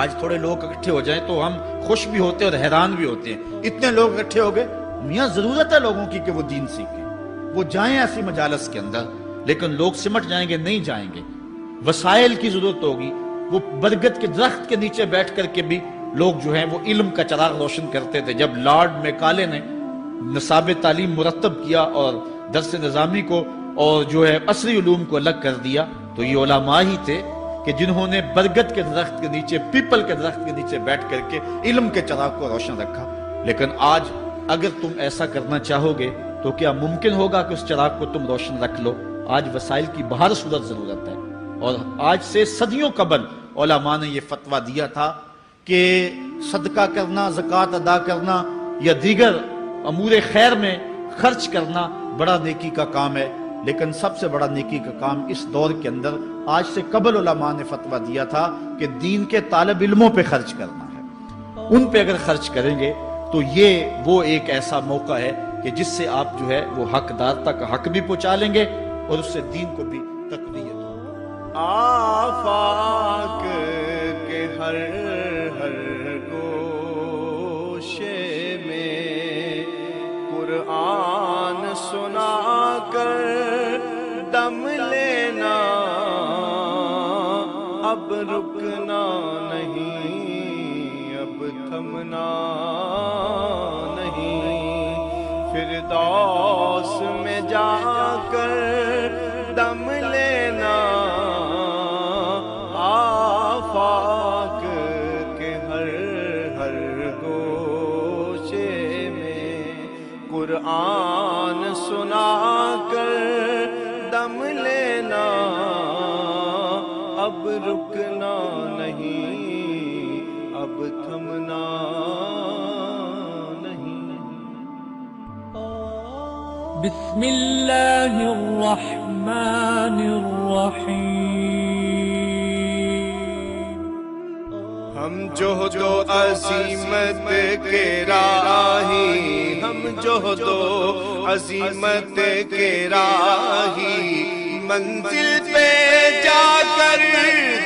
آج تھوڑے لوگ اکٹھے ہو جائیں تو ہم خوش بھی ہوتے اور حیران بھی ہوتے ہیں، اتنے لوگ اکٹھے ہو گئے۔ میاں ضرورت ہے لوگوں کی کہ وہ دین سیکھیں، وہ جائیں ایسی مجالس کے اندر، لیکن لوگ سمٹ جائیں گے، نہیں جائیں گے۔ وسائل کی ضرورت ہوگی، وہ برگد کے درخت کے نیچے بیٹھ کر کے بھی لوگ جو ہیں وہ علم کا چراغ روشن کرتے تھے۔ جب لارڈ میکالے نے نصاب تعلیم مرتب کیا اور درس نظامی کو اور جو ہے عصری علوم کو الگ کر دیا، تو یہ علماء ہی تھے کہ جنہوں نے برگد کے درخت کے نیچے، پیپل کے درخت کے نیچے بیٹھ کر کے علم کے چراغ کو روشن رکھا۔ لیکن آج اگر تم ایسا کرنا چاہو گے تو کیا ممکن ہوگا کہ اس چراغ کو تم روشن رکھ لو؟ آج وسائل کی بہر صورت ضرورت ہے، اور آج سے صدیوں قبل علماء نے یہ فتویٰ دیا تھا کہ صدقہ کرنا، زکوٰۃ ادا کرنا یا دیگر امور خیر میں خرچ کرنا بڑا نیکی کا کام ہے، لیکن سب سے بڑا نیکی کا کام اس دور کے اندر آج سے قبل علماء نے فتویٰ دیا تھا کہ دین کے طالب علموں پہ خرچ کرنا ہے۔ ان پہ اگر خرچ کریں گے تو یہ وہ ایک ایسا موقع ہے کہ جس سے آپ جو ہے وہ حقدار تک حق بھی پہنچا لیں گے اور اس سے دین کو بھی تقویت ہوگی۔ آفاق کے ہر ہر گوشے میں قرآن سنا کر دم لینا، اب رکنا نہیں، اب تھمنا نہیں، فردوس میں جا کر دم لینا، آفاق کے ہر ہر گوشے میں قرآن سنا کر دم لینا، اب رکنا نہیں، اب تھمنا نہیں۔ بسم اللہ الرحمن الرحیم۔ ہم جوہد و عظیمت کے راہی، ہم جوہد و عظیمت کے راہی، منزل پہ جا کر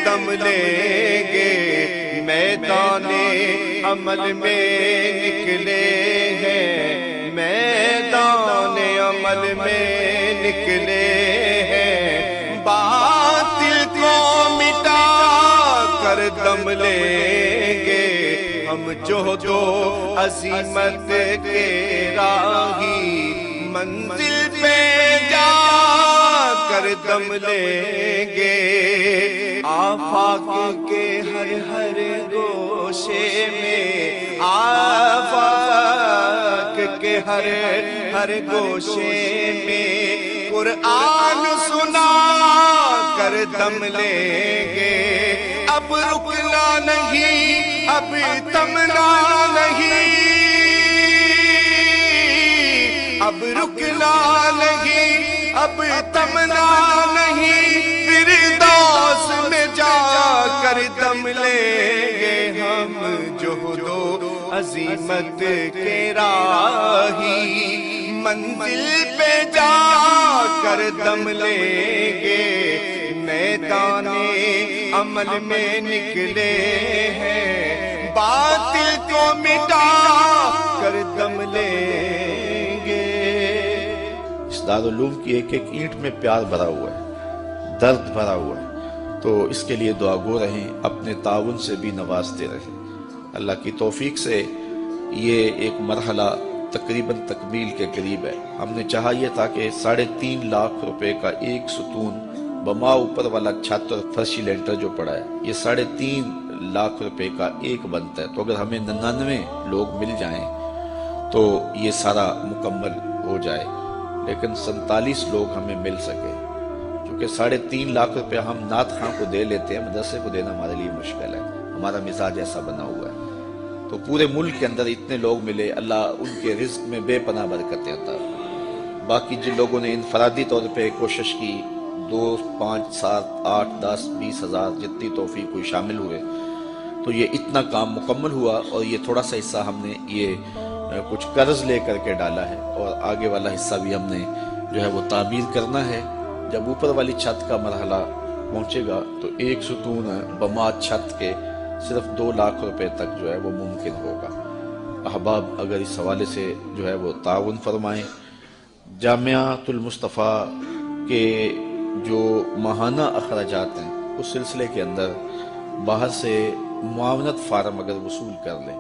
دم لیں گے، میدان عمل میں نکلے ہیں، میدان عمل میں نکلے ہیں، باطل کو مٹا کر دم لیں گے، ہم جوہد و عظیمت کے راہی، منزل پہ جا کر دم لیں گے، آفاق کے ہر ہر گوشے میں، آفاق کے ہر ہر گوشے میں قرآن سنا کر دم لیں گے، اب رکنا نہیں، اب تھمنا نہیں، اب رکنا نہیں، اب تھمنا نہیں، فردوس میں جا کر دم لیں گے، ہم جوہد و عظیمت کے راہی، منزل پہ جا کر دم لیں گے، میدان عمل میں نکلے ہیں، باطل کو مٹا کر دم لیں گے۔ اس دارالعلوم کی ایک ایک اینٹ میں پیار بھرا ہوا ہے، درد بھرا ہوا ہے، تو اس کے لیے دعا گو رہیں، اپنے تعاون سے بھی نوازتے رہیں۔ اللہ کی توفیق سے یہ ایک مرحلہ تقریباً تکمیل کے قریب ہے۔ ہم نے چاہا یہ تھا کہ 3.5 لاکھ روپے کا ایک ستون بما اوپر والا چھت اور فرشی لینٹر جو پڑا ہے، یہ 3.5 لاکھ روپے کا ایک بنتا ہے، تو اگر ہمیں 99 لوگ مل جائیں تو یہ سارا مکمل ہو جائے، لیکن 47 لوگ ہمیں مل سکے، کیونکہ 3.5 لاکھ روپے ہم نعت خواں کو دے لیتے ہیں، مدرسے کو دینا ہمارے لیے مشکل ہے، ہمارا مزاج ایسا بنا ہوا ہے۔ تو پورے ملک کے اندر اتنے لوگ ملے، اللہ ان کے رزق میں بے پناہ برکتیں عطا فرمائے۔ باقی جن لوگوں نے انفرادی طور پہ کوشش کی، 2، 5، 7، 8، 10، 20 ہزار جتنی توفیق کوئی شامل ہوئے، تو یہ اتنا کام مکمل ہوا، اور یہ تھوڑا سا حصہ ہم نے یہ کچھ قرض لے کر کے ڈالا ہے، اور آگے والا حصہ بھی ہم نے جو ہے وہ تعمیر کرنا ہے۔ جب اوپر والی چھت کا مرحلہ پہنچے گا تو ایک ستون بما چھت کے صرف 2 لاکھ روپے تک جو ہے وہ ممکن ہوگا۔ احباب اگر اس حوالے سے جو ہے وہ تعاون فرمائیں۔ جامعۃ المصطفیٰ کے جو ماہانہ اخراجات ہیں اس سلسلے کے اندر باہر سے معاونت فارم اگر وصول کر لیں،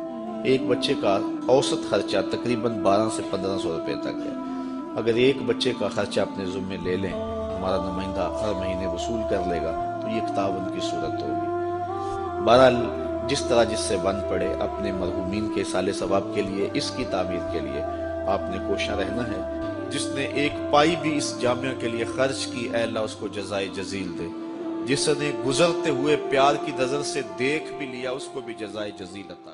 ایک بچے کا اوسط خرچہ تقریباً 1200 سے 1500 روپے تک ہے، اگر ایک بچے کا خرچہ اپنے ذمے لے لیں، ہمارا نمائندہ ہر مہینے وصول کر لے گا، تو یہ ایک تعاون کی صورت ہوگی۔ بہرحال جس طرح جس سے بن پڑے، اپنے مرحومین کے اصالے ثواب کے لیے، اس کی تعمیر کے لیے آپ نے کوشاں رہنا ہے۔ جس نے ایک پائی بھی اس جامعہ کے لیے خرچ کی، اے اللہ اس کو جزائے جزیل دے۔ جس نے گزرتے ہوئے پیار کی نظر سے دیکھ بھی لیا، اس کو بھی جزائے جزیل عطا۔